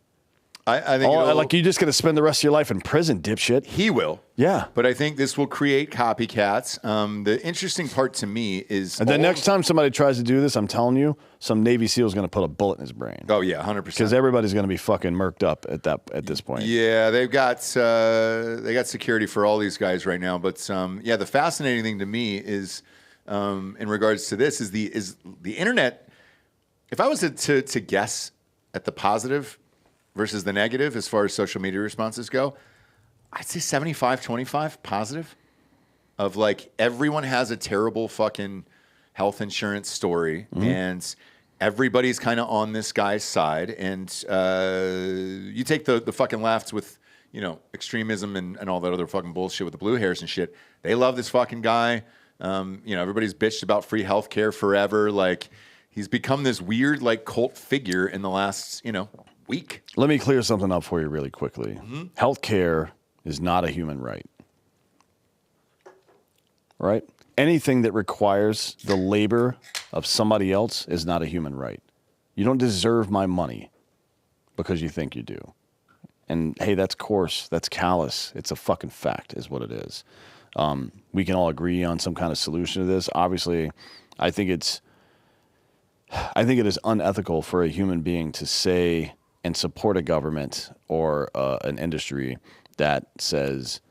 I think like you're just going to spend the rest of your life in prison, dipshit. He will. Yeah. But I think this will create copycats. The interesting part to me is... And then next time somebody tries to do this, I'm telling you, some Navy SEAL is going to put a bullet in his brain. Oh, yeah, 100%. Because everybody's going to be fucking murked up at this point. Yeah, they got security for all these guys right now. But, yeah, the fascinating thing to me is, in regards to this, is the internet... If I was to guess at the positive versus the negative as far as social media responses go, I'd say 75-25 positive. Of like everyone has a terrible fucking health insurance story, and everybody's kind of on this guy's side. And you take the fucking left with extremism and all that other fucking bullshit with the blue hairs and shit. They love this fucking guy. Everybody's bitched about free healthcare forever. Like he's become this weird like cult figure in the last week. Let me clear something up for you really quickly. Healthcare is not a human right. Right? Anything that requires the labor of somebody else is not a human right. You don't deserve my money because you think you do. And hey, that's coarse, that's callous. It's a fucking fact is what it is. We can all agree on some kind of solution to this. Obviously, I think it is unethical for a human being to say and support a government or an industry that says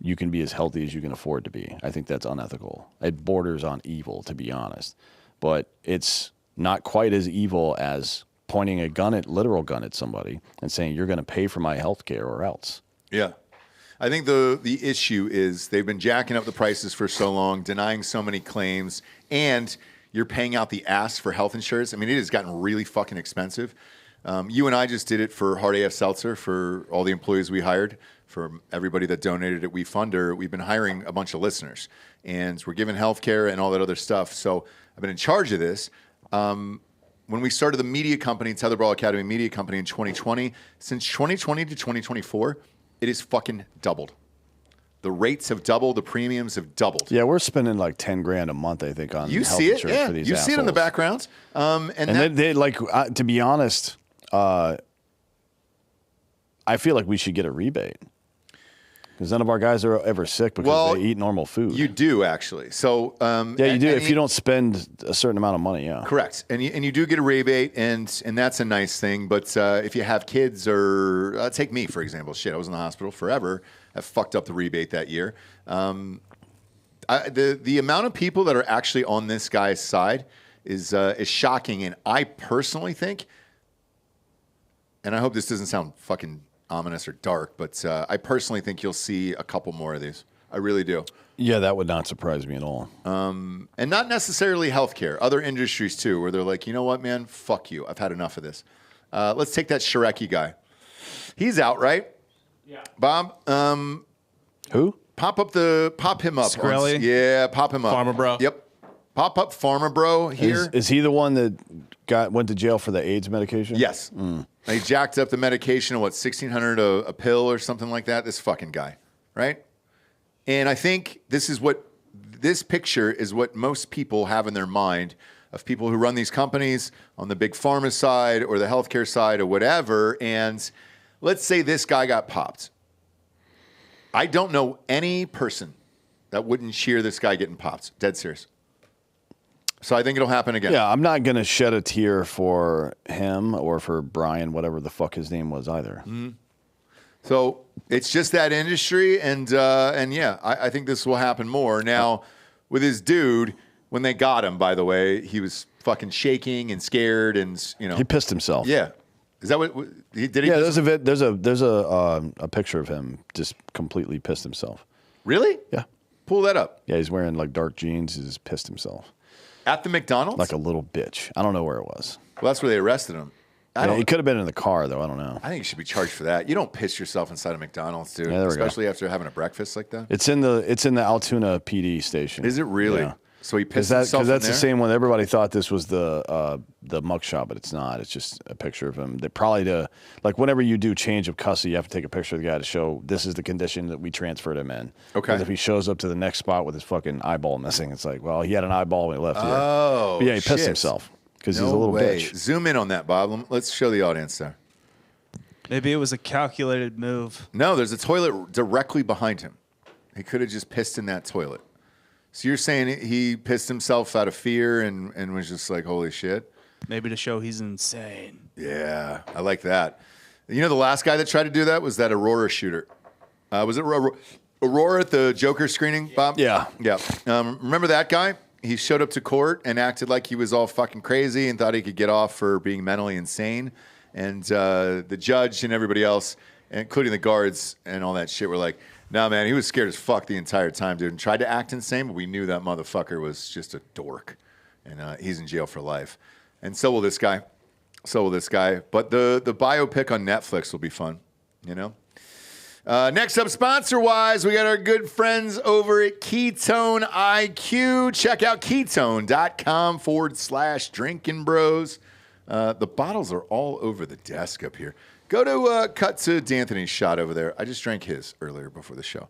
you can be as healthy as you can afford to be. I think that's unethical. It borders on evil, to be honest. But it's not quite as evil as pointing a literal gun at somebody and saying you're going to pay for my health care or else. Yeah. I think the issue is they've been jacking up the prices for so long, denying so many claims, and you're paying out the ass for health insurance. I mean, it has gotten really fucking expensive. You and I just did it for Hard AF Seltzer for all the employees we hired. For everybody that donated at WeFunder, we've been hiring a bunch of listeners, and we're giving healthcare and all that other stuff. So I've been in charge of this. When we started the media company, Tetherball Academy Media Company in 2020, since 2020 to 2024, it is fucking doubled. The rates have doubled. The premiums have doubled. Yeah, we're spending like $10,000 a month, I think, on you health see it, insurance yeah. for these You assholes. see it in the background. And they like, to be honest, I feel like we should get a rebate. Because none of our guys are ever sick because they eat normal food. You do, actually. So yeah, you do. If you don't spend a certain amount of money, yeah. Correct. And you do get a rebate, and that's a nice thing. But if you have kids or take me, for example. Shit, I was in the hospital forever. I fucked up the rebate that year. The amount of people that are actually on this guy's side is shocking. And I personally think, and I hope this doesn't sound fucking ominous or dark, but I personally think you'll see a couple more of these. I really do. Yeah, that would not surprise me at all. And not necessarily healthcare, other industries too, where they're like, you know what, man, fuck you. I've had enough of this. Let's take that Shireki guy. He's out, right? Yeah. Bob. Who? Pop him up. Skrelly? Yeah, pop him up. Pharma Bro. Yep. Pop up Pharma Bro here. Is he the one that went to jail for the AIDS medication? Yes. They jacked up the medication, $1,600 a pill or something like that? This fucking guy, right? And I think this picture is what most people have in their mind of people who run these companies on the big pharma side or the healthcare side or whatever. And let's say this guy got popped. I don't know any person that wouldn't cheer this guy getting popped. Dead serious. So I think it'll happen again. Yeah, I'm not going to shed a tear for him or for Brian, whatever the fuck his name was either. Mm-hmm. So it's just that industry, and yeah, I think this will happen more. Now, with his dude, when they got him, by the way, he was fucking shaking and scared, and he pissed himself. Yeah, is that what he did? Yeah, there's a picture of him just completely pissed himself. Really? Yeah. Pull that up. Yeah, he's wearing like dark jeans. He just pissed himself. At the McDonald's? Like a little bitch. I don't know where it was. Well, that's where they arrested him. He could have been in the car, though. I don't know. I think you should be charged for that. You don't piss yourself inside a McDonald's, dude. Yeah, especially after having a breakfast like that. It's in the Altoona PD station. Is it really? Yeah. So he pissed himself in there? Because that's the same one. Everybody thought this was the mugshot, but it's not. It's just a picture of him. They probably like whenever you do change of custody, you have to take a picture of the guy to show this is the condition that we transferred him in. Okay. Because if he shows up to the next spot with his fucking eyeball missing, it's like, well, he had an eyeball when he left here. Oh, but yeah, he pissed himself because he's a little bitch. Zoom in on that, Bob. Let's show the audience there. Maybe it was a calculated move. No, there's a toilet directly behind him. He could have just pissed in that toilet. So you're saying he pissed himself out of fear and was just like, holy shit? Maybe to show he's insane. Yeah, I like that. You know, the last guy that tried to do that was that Aurora shooter. Was it Aurora at the Joker screening, Bob? Yeah. Yeah. Remember that guy? He showed up to court and acted like he was all fucking crazy and thought he could get off for being mentally insane. And the judge and everybody else, including the guards and all that shit, were like, no, man, he was scared as fuck the entire time, dude, and tried to act insane, but we knew that motherfucker was just a dork. And he's in jail for life. And so will this guy. But the biopic on Netflix will be fun, you know? Next up, sponsor-wise, we got our good friends over at Ketone IQ. Check out ketone.com/Drinkin Bros. The bottles are all over the desk up here. Go to cut to D'Anthony's shot over there. I just drank his earlier before the show.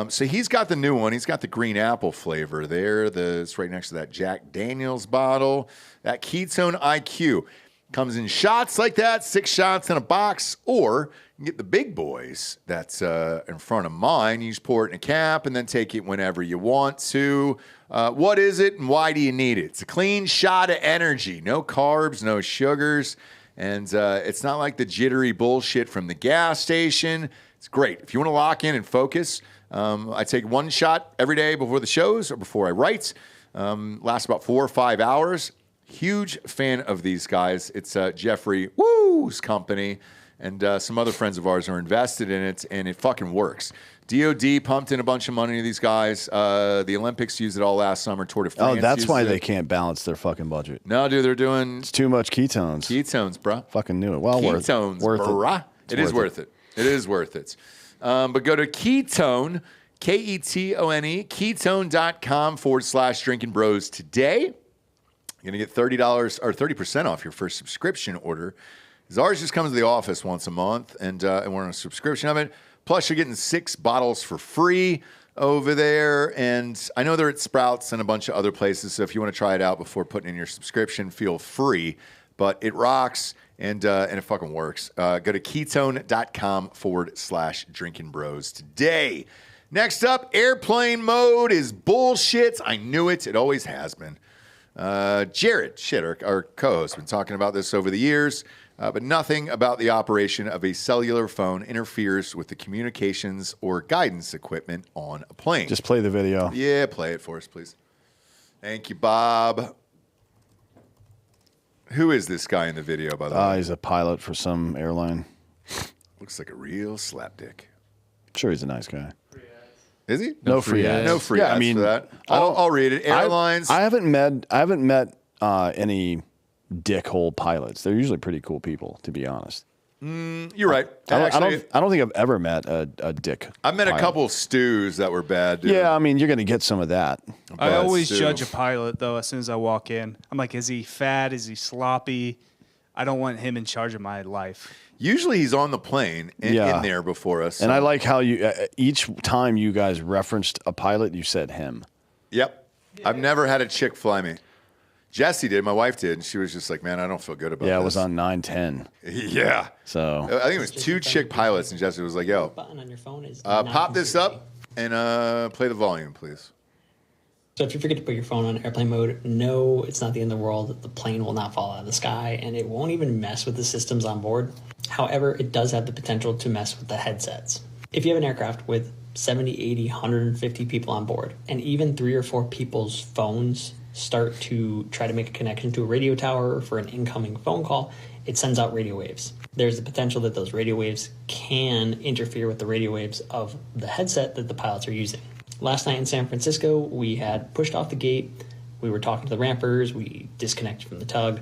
So he's got the new one. He's got the green apple flavor there. It's right next to that Jack Daniels bottle. That Ketone IQ comes in shots like that, 6 shots in a box, or you can get the big boys that's in front of mine. You just pour it in a cap and then take it whenever you want to. What is it and why do you need it? It's a clean shot of energy. No carbs, no sugars. And it's not like the jittery bullshit from the gas station. It's great. If you want to lock in and focus, I take 1 shot every day before the shows or before I write. Lasts about 4 or 5 hours. Huge fan of these guys. It's Jeffrey Woo's company, and some other friends of ours are invested in it, and it fucking works. DOD pumped in a bunch of money to these guys. The Olympics used it all last summer. Tour de France. Oh, that's why used they it. can't balance their fucking budget. No, dude, they're doing It's too much ketones. Ketones, bruh. Fucking knew it. Well, Ketones, worth bruh. it. It is worth it. It is worth it. But go to Ketone, Ketone, ketone.com/Drinkin Bros today. You're going to get $30 or 30% off your first subscription order. Because ours just comes to the office once a month, and we're on a subscription of it. Plus, you're getting 6 bottles for free over there. And I know they're at Sprouts and a bunch of other places. So if you want to try it out before putting in your subscription, feel free. But it rocks, and it fucking works. Go to ketone.com/Drinkin Bros today. Next up, airplane mode is bullshit. I knew it. It always has been. Jared, our co-host, been talking about this over the years. But nothing about the operation of a cellular phone interferes with the communications or guidance equipment on a plane. Just play the video. Yeah, play it for us, please. Thank you, Bob. Who is this guy in the video, by the way? He's a pilot for some airline. Looks like a real slapdick. Sure, he's a nice guy. Is he? No free ads. No free ads for that. I'll read it. Airlines. I haven't met any dickhole pilots. They're usually pretty cool people, to be honest. You're right. I don't think I've ever met a dick. I've met pilot. a couple of stews that were bad, dude. Yeah, I mean, you're going to get some of that. I always judge a pilot, though, as soon as I walk in. I'm like, is he fat? Is he sloppy? I don't want him in charge of my life. Usually he's on the plane in there before us. And I like how you each time you guys referenced a pilot, you said him. Yep. I've never had a chick fly me. Jessie did. My wife did. And she was just like, man, I don't feel good about this. Yeah, it was on 9/10. Yeah. So I think it was 2 chick pilots, and Jessie was like, yo, pop this up and play the volume, please. So if you forget to put your phone on airplane mode, no, it's not the end of the world. The plane will not fall out of the sky, and it won't even mess with the systems on board. However, it does have the potential to mess with the headsets. If you have an aircraft with 70, 80, 150 people on board, and even 3 or 4 people's phones start to try to make a connection to a radio tower for an incoming phone call, it sends out radio waves. There's the potential that those radio waves can interfere with the radio waves of the headset that the pilots are using. Last night in San Francisco, we had pushed off the gate. We were talking to the rampers. We disconnected from the tug,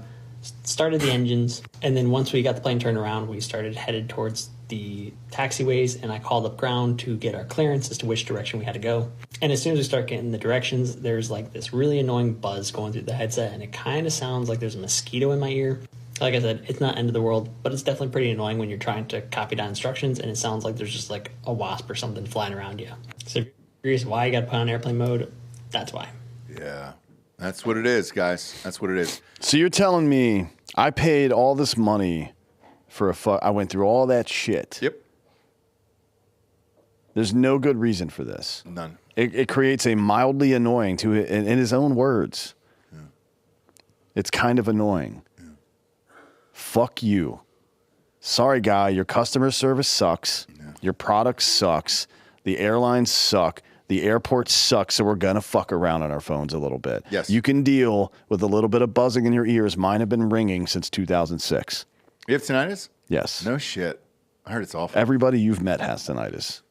started the engines, and then once we got the plane turned around, we started headed towards the taxiways, and I called up ground to get our clearance as to which direction we had to go. And as soon as we start getting the directions, there's like this really annoying buzz going through the headset, and it kind of sounds like there's a mosquito in my ear. Like I said, it's not end of the world, but it's definitely pretty annoying when you're trying to copy down instructions, and it sounds like there's just like a wasp or something flying around you. So if you're curious why you got to put on airplane mode, that's why. Yeah. That's what it is, guys. That's what it is. So you're telling me I paid all this money for a fuck. I went through all that shit. Yep. There's no good reason for this. None. It creates a mildly annoying to in his own words. Yeah. It's kind of annoying. Yeah. Fuck you. Sorry, guy. Your customer service sucks. Yeah. Your product sucks. The airlines suck. The airport sucks, so we're going to fuck around on our phones a little bit. Yes. You can deal with a little bit of buzzing in your ears. Mine have been ringing since 2006. You have tinnitus? Yes. No shit. I heard it's awful. Everybody you've met has tinnitus.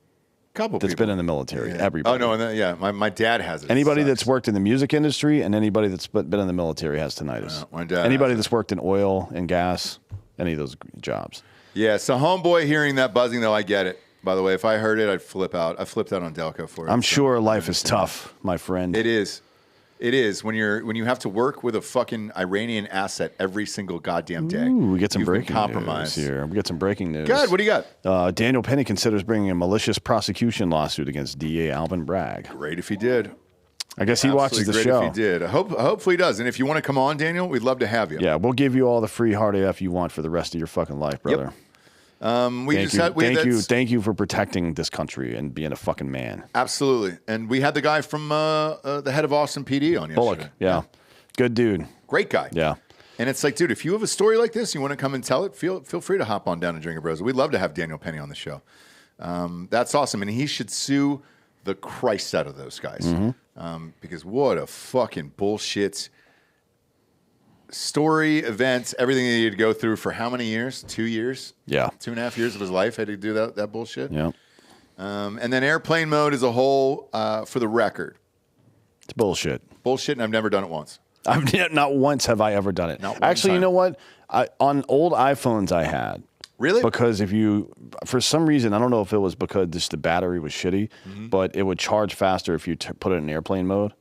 Couple that's people. Been in the military. Yeah. Everybody. Oh, no. Yeah. My dad has it. Anybody that's worked in the music industry and anybody that's been in the military has tinnitus. My dad anybody that's worked in oil and gas, any of those jobs. Yeah. So, homeboy, hearing that buzzing, though, I get it. By the way, if I heard it, I'd flip out. I flipped out on Delco for it. I'm sure life is tough, my friend. It is. It is when you have to work with a fucking Iranian asset every single goddamn day. Ooh, we get some breaking news here. We get some breaking news. Good. What do you got? Daniel Penny considers bringing a malicious prosecution lawsuit against DA Alvin Bragg. Great if he did. I guess he watches the show. If he did. Hopefully he does. And if you want to come on, Daniel, we'd love to have you. Yeah, we'll give you all the free hard AF you want for the rest of your fucking life, brother. Yep. Thank you for protecting this country and being a fucking man. Absolutely. And we had the guy from the head of Austin PD on yesterday. Bullock, yeah. Good dude. Great guy. Yeah. And it's like, dude, if you have a story like this, you want to come and tell it, feel free to hop on down to Drinkin' Bros. We'd love to have Daniel Penny on the show. That's awesome. And he should sue the Christ out of those guys. Because what a fucking bullshit story, events, everything he had to go through for how many years? 2 years? Yeah. 2.5 years of his life had to do that bullshit. Yeah. And then airplane mode as a whole, for the record. It's bullshit. Bullshit, and I've never done it once. Not once have I ever done it. Not one Actually, time. you know what? On old iPhones I had. Really? Because if you, for some reason, I don't know if it was because just the battery was shitty, but it would charge faster if you put it in airplane mode.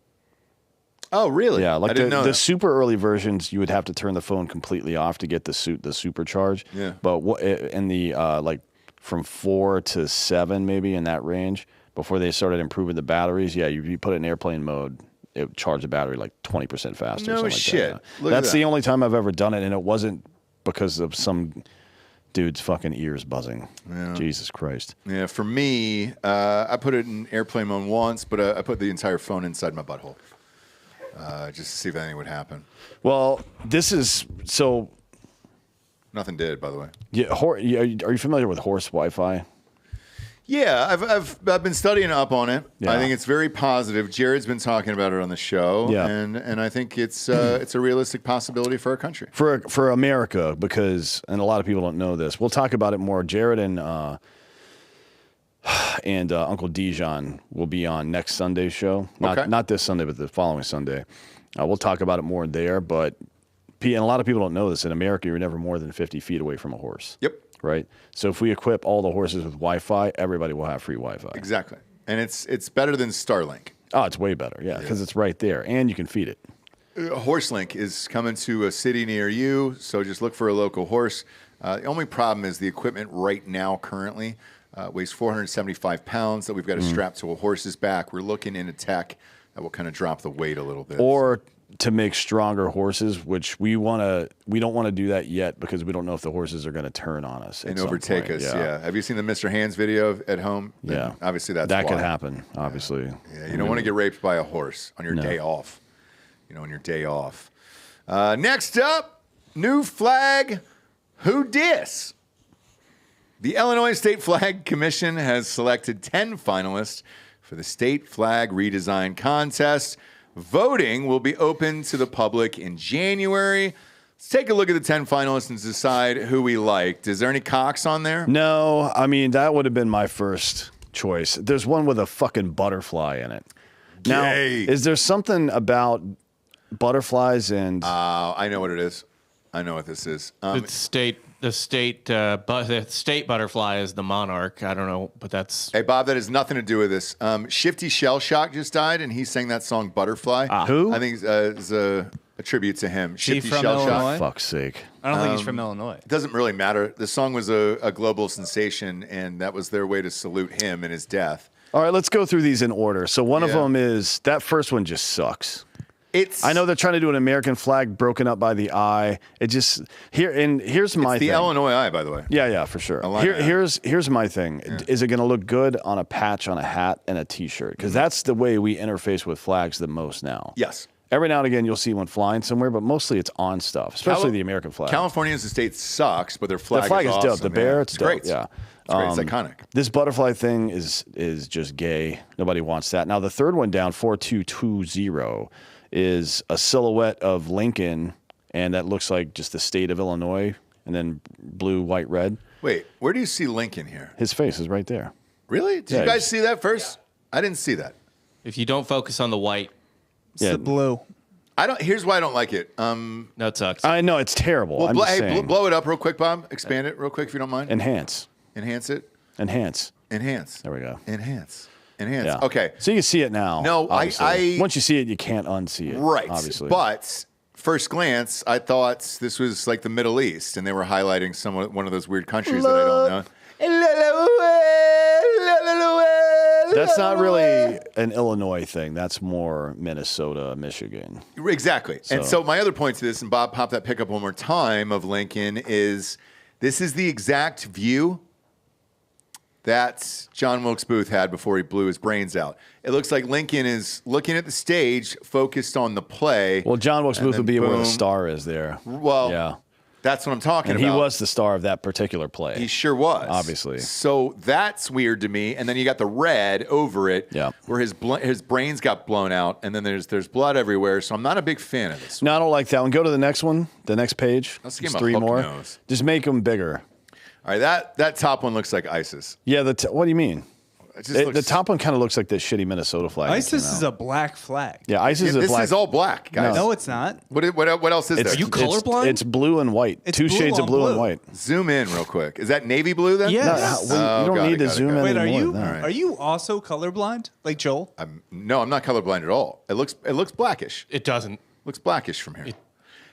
Oh, really? Yeah, like I didn't know the that. super early versions, you would have to turn the phone completely off to get the supercharge. Yeah. But in the like from 4 to 7 maybe in that range, before they started improving the batteries, yeah, you put it in airplane mode, it would charge the battery like 20% faster. No or something shit. Like that. Look at That's that. the only time I've ever done it, and it wasn't because of some dude's fucking ears buzzing. Yeah. Jesus Christ. Yeah, for me, I put it in airplane mode once, but I put the entire phone inside my butthole. Just to see if anything would happen. Well, this is so. Nothing did, by the way. Yeah, are you familiar with horse Wi-Fi? Yeah, I've been studying up on it. Yeah. I think it's very positive. Jared's been talking about it on the show, Yeah. and I think it's a realistic possibility for our country. For America, because, and a lot of people don't know this. We'll talk about it more. Jared and Uncle Dijon will be on next Sunday's show. Not this Sunday, but the following Sunday. We'll talk about it more there. But and a lot of people don't know this. In America, you're never more than 50 feet away from a horse. Yep. Right. So if we equip all the horses with Wi-Fi, everybody will have free Wi-Fi. Exactly, and it's better than Starlink. Oh, it's way better. Yeah, because it's right there, and you can feed it. HorseLink is coming to a city near you, so just look for a local horse. The only problem is the equipment right now currently weighs 475 pounds that we've got to strap to a horse's back. We're looking into tech that will kind of drop the weight a little bit. Or to make stronger horses, which we don't want to do that yet because we don't know if the horses are going to turn on us and overtake us. Yeah. Have you seen the Mr. Hands video at home? Yeah. Obviously that could happen. Obviously. Yeah. You don't want to get raped by a horse on your day off. On your day off. Next up, new flag. Who dis? The Illinois State Flag Commission has selected 10 finalists for the State Flag Redesign Contest. Voting will be open to the public in January. Let's take a look at the 10 finalists and decide who we liked. Is there any cocks on there? No, I mean, that would have been my first choice. There's one with a fucking butterfly in it. Now, is there something about butterflies and... I know what it is. I know what this is. The state butterfly is the monarch. I don't know, but that's... Hey, Bob, that has nothing to do with this. Shifty Shell Shock just died, and he sang that song Butterfly. Who? I think it's a tribute to him. Shifty from Shell Illinois? Shock. Fuck's sake. I don't think he's from Illinois. It doesn't really matter. The song was a global sensation, and that was their way to salute him and his death. All right, let's go through these in order. So one of them is, that first one just sucks. I know they're trying to do an American flag broken up by the eye. It just here's my thing. The Illinois eye, by the way. Yeah, for sure. Here's my thing. Yeah. Is it going to look good on a patch on a hat and a T-shirt? Because that's the way we interface with flags the most now. Yes. Every now and again, you'll see one flying somewhere, but mostly it's on stuff, especially the American flag. California as a state sucks, but their flag is dope. Awesome. The bear, it's dope. Great. Yeah. It's great. It's iconic. This butterfly thing is just gay. Nobody wants that. Now, the third one down, 4220, is a silhouette of Lincoln, and that looks like just the state of Illinois, and then blue, white, red. Wait, where do you see Lincoln here? His face is right there. Really? Did you guys see that first? I didn't see that. If you don't focus on the white, it's the blue. Here's why I don't like it. No, it sucks. I know it's terrible. Well, blow it up real quick, Bob. Expand it real quick if you don't mind. Enhance it. Enhance. There we go. Enhance. Yeah. Okay. So you can see it now. No, once you see it, you can't unsee it. Right. Obviously. But first glance, I thought this was like the Middle East, and they were highlighting one of those weird countries that I don't know. That's not really an Illinois thing. That's more Minnesota, Michigan. Exactly. And so my other point to this, and Bob, pop that pick up one more time, of Lincoln is this is the exact view that John Wilkes Booth had before he blew his brains out. It looks like Lincoln is looking at the stage, focused on the play. Well, John Wilkes Booth would be where the star is there. Well, yeah. That's what I'm talking about. He was the star of that particular play. He sure was. Obviously. So that's weird to me. And then you got the red over it, where his brains got blown out, and then there's blood everywhere. So I'm not a big fan of this. No, I don't like that one. Go to the next one, the next page. Let's give him three a hook more. Nose. Just make them bigger. All right, that top one looks like ISIS. Yeah, what do you mean? The top one kind of looks like this shitty Minnesota flag. ISIS is a black flag. Yeah, ISIS is a black. This is all black, guys. No, it's not. What else is there? Are you colorblind? It's blue and white. It's two blue shades of blue on and white. Zoom in real quick. Is that navy blue then? Yes. No, you don't need to zoom in. Wait, anymore. are you also colorblind, like Joel? No, I'm not colorblind at all. It looks blackish. It doesn't. Looks blackish from here.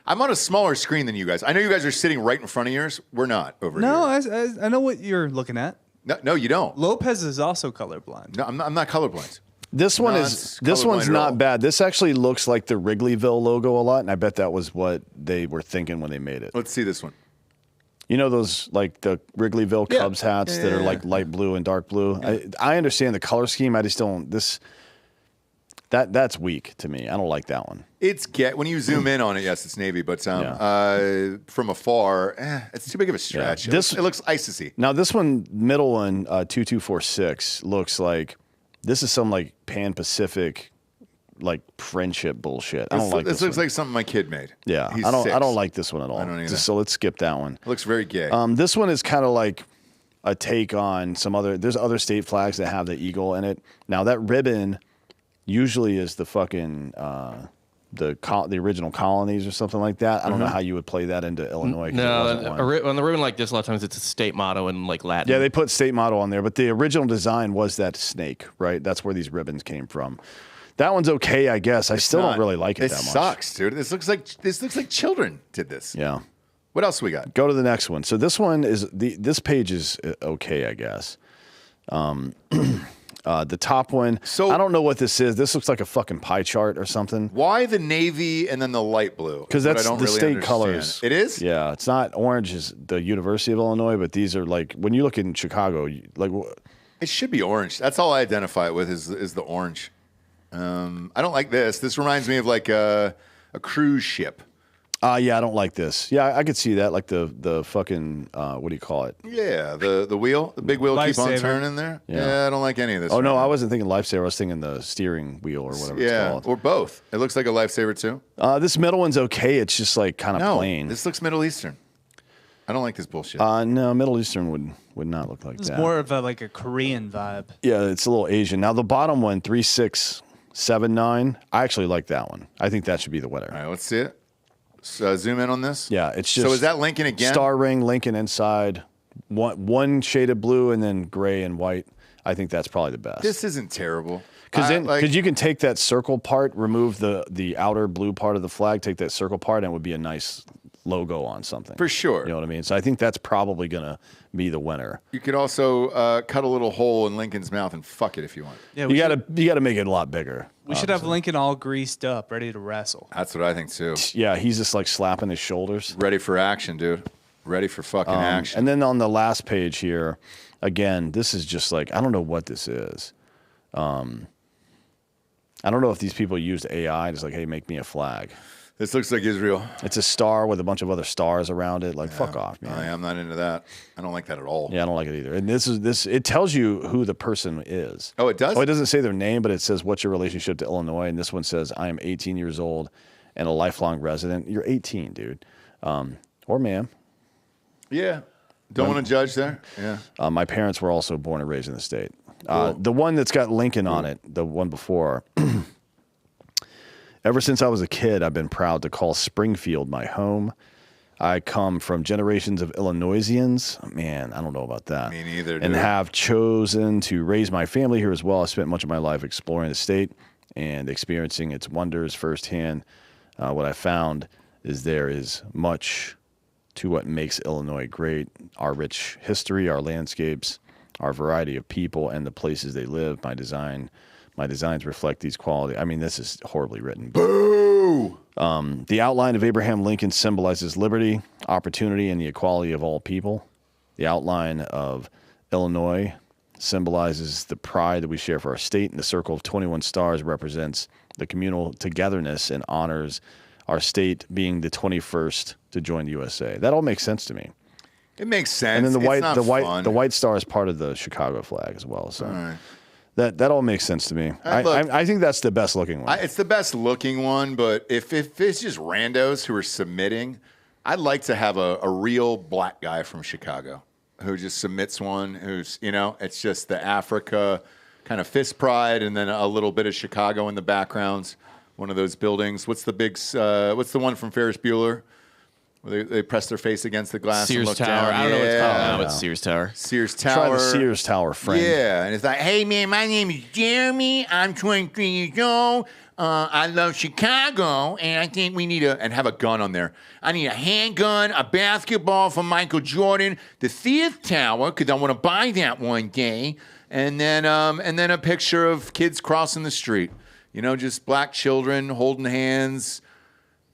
I'm on a smaller screen than you guys. I know you guys are sitting right in front of yours. We're not over here. No, I know what you're looking at. No, you don't. Lopez is also colorblind. No, I'm not colorblind. This one's not bad. This actually looks like the Wrigleyville logo a lot, and I bet that was what they were thinking when they made it. Let's see this one. You know those like the Wrigleyville Cubs hats that are like light blue and dark blue? Yeah. I understand the color scheme. I just don't that's weak to me. I don't like that one. When you zoom in on it, yes, it's navy, but from afar, it's too big of a stretch. Yeah. It looks ISIS-y. Now this one, middle one, 2246, looks like this is some like Pan-Pacific like friendship bullshit. I don't like this. This looks like something my kid made. Yeah, I don't like this one at all. I don't either. So let's skip that one. It looks very gay. This one is kind of like a take on there's other state flags that have the eagle in it. Now that ribbon usually is the fucking the original colonies or something like that. I don't know how you would play that into Illinois. No, on the ribbon like this, a lot of times it's a state motto in like Latin. Yeah, they put state motto on there, but the original design was that snake, right? That's where these ribbons came from. That one's okay, I guess. I still don't really like it that much. It sucks, dude. This looks like children did this. Yeah. What else we got? Go to the next one. So this one is this page is okay, I guess. The top one. So I don't know what this is. This looks like a fucking pie chart or something. Why the navy and then the light blue? Because that's the really state colors. It is? Yeah. It's not orange is the University of Illinois, but these are like when you look in Chicago, like it should be orange. That's all I identify it with is the orange. I don't like this. This reminds me of like a cruise ship. Yeah, I don't like this. Yeah, I could see that, like the fucking what do you call it? Yeah, the wheel, the big wheel keep on turning there. Yeah, I don't like any of this. Oh no, I wasn't thinking lifesaver. I was thinking the steering wheel or whatever it's called. Or both. It looks like a lifesaver too. This middle one's okay. It's just like kind of plain. This looks Middle Eastern. I don't like this bullshit. No, Middle Eastern would not look like that. It's more of like a Korean vibe. Yeah, it's a little Asian. Now the bottom one, 3679. I actually like that one. I think that should be the winner. All right, let's see it. So, zoom in on this. Yeah, it's just. So is that Lincoln again? Star ring, Lincoln inside, one shade of blue, and then gray and white. I think that's probably the best. This isn't terrible. Because you can take that circle part, remove the outer blue part of the flag, take that circle part, and it would be a nice logo on something. For sure. You know what I mean? So I think that's probably going to be the winner. You could also cut a little hole in Lincoln's mouth and fuck it if you want. Yeah, you got to make it a lot bigger. We should have Lincoln all greased up, ready to wrestle. That's what I think too. Yeah, he's just like slapping his shoulders. Ready for action, dude. Ready for fucking action. And then on the last page here, again, this is just like, I don't know what this is. I don't know if these people used AI. Just like, hey, make me a flag. This looks like Israel. It's a star with a bunch of other stars around it. Like, fuck off, man. I'm not into that. I don't like that at all. Yeah, I don't like it either. And this. It tells you who the person is. Oh, it does? Oh, it doesn't say their name, but it says, what's your relationship to Illinois? And this one says, I am 18 years old and a lifelong resident. You're 18, dude. Or ma'am. Yeah. Don't want to judge there. Yeah. My parents were also born and raised in the state. Cool. The one that's got Lincoln on it, the one before. Ever since I was a kid, I've been proud to call Springfield my home. I come from generations of Illinoisians. Man, I don't know about that. Me neither, dude. And have chosen to raise my family here as well. I spent much of my life exploring the state and experiencing its wonders firsthand. What I found is there is much to what makes Illinois great. Our rich history, our landscapes, our variety of people, and the places they live. My designs reflect these qualities. I mean, this is horribly written. Boo! The outline of Abraham Lincoln symbolizes liberty, opportunity, and the equality of all people. The outline of Illinois symbolizes the pride that we share for our state, and the circle of 21 stars represents the communal togetherness and honors our state being the 21st to join the USA. That all makes sense to me. It makes sense. And then the It's white star is part of the Chicago flag as well. So. All right. That all makes sense to me. I think that's the best looking one. It's the best looking one, but if it's just randos who are submitting, I'd like to have a real black guy from Chicago who just submits one who's, it's just the Africa kind of fist pride and then a little bit of Chicago in the background. One of those buildings. What's the one from Ferris Bueller? Where they press their face against the glass Sears and look Tower. down. I don't know what it's called now. It's Sears Tower. Sears Tower. Try the Sears Tower, friend. Yeah, and it's like, hey, man, my name is Jeremy. I'm 23 years old. I love Chicago, and I think we need and have a gun on there. I need a handgun, a basketball from Michael Jordan, the Sears Tower, because I want to buy that one day, and then a picture of kids crossing the street. Just black children holding hands,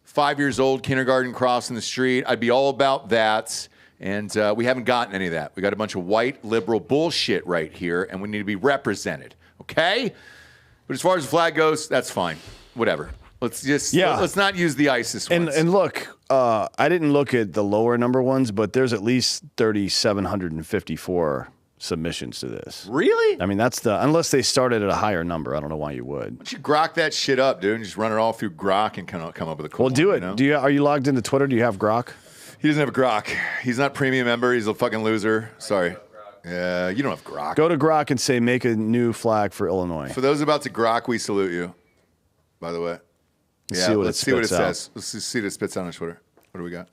5 years old, kindergarten crossing the street. I'd be all about that. And we haven't gotten any of that. We got a bunch of white liberal bullshit right here, and we need to be represented. Okay? But as far as the flag goes, that's fine. Whatever. Let's not use the ISIS ones. And look, I didn't look at the lower number ones, but there's at least 3,754 submissions to this. Really? I mean, unless they started at a higher number. I don't know why you would. Why don't you grok that shit up, dude, and just run it all through Grok and come up with a cool Well, do it. one, Are you logged into Twitter? Do you have Grok? He doesn't have a Grok. He's not premium member. He's a fucking loser. Sorry. Yeah, you don't have Grok. Go to Grok and say, make a new flag for Illinois. For those about to Grok, we salute you, by the way. Let's see what it says. Let's see what it spits out on Twitter. What do we got?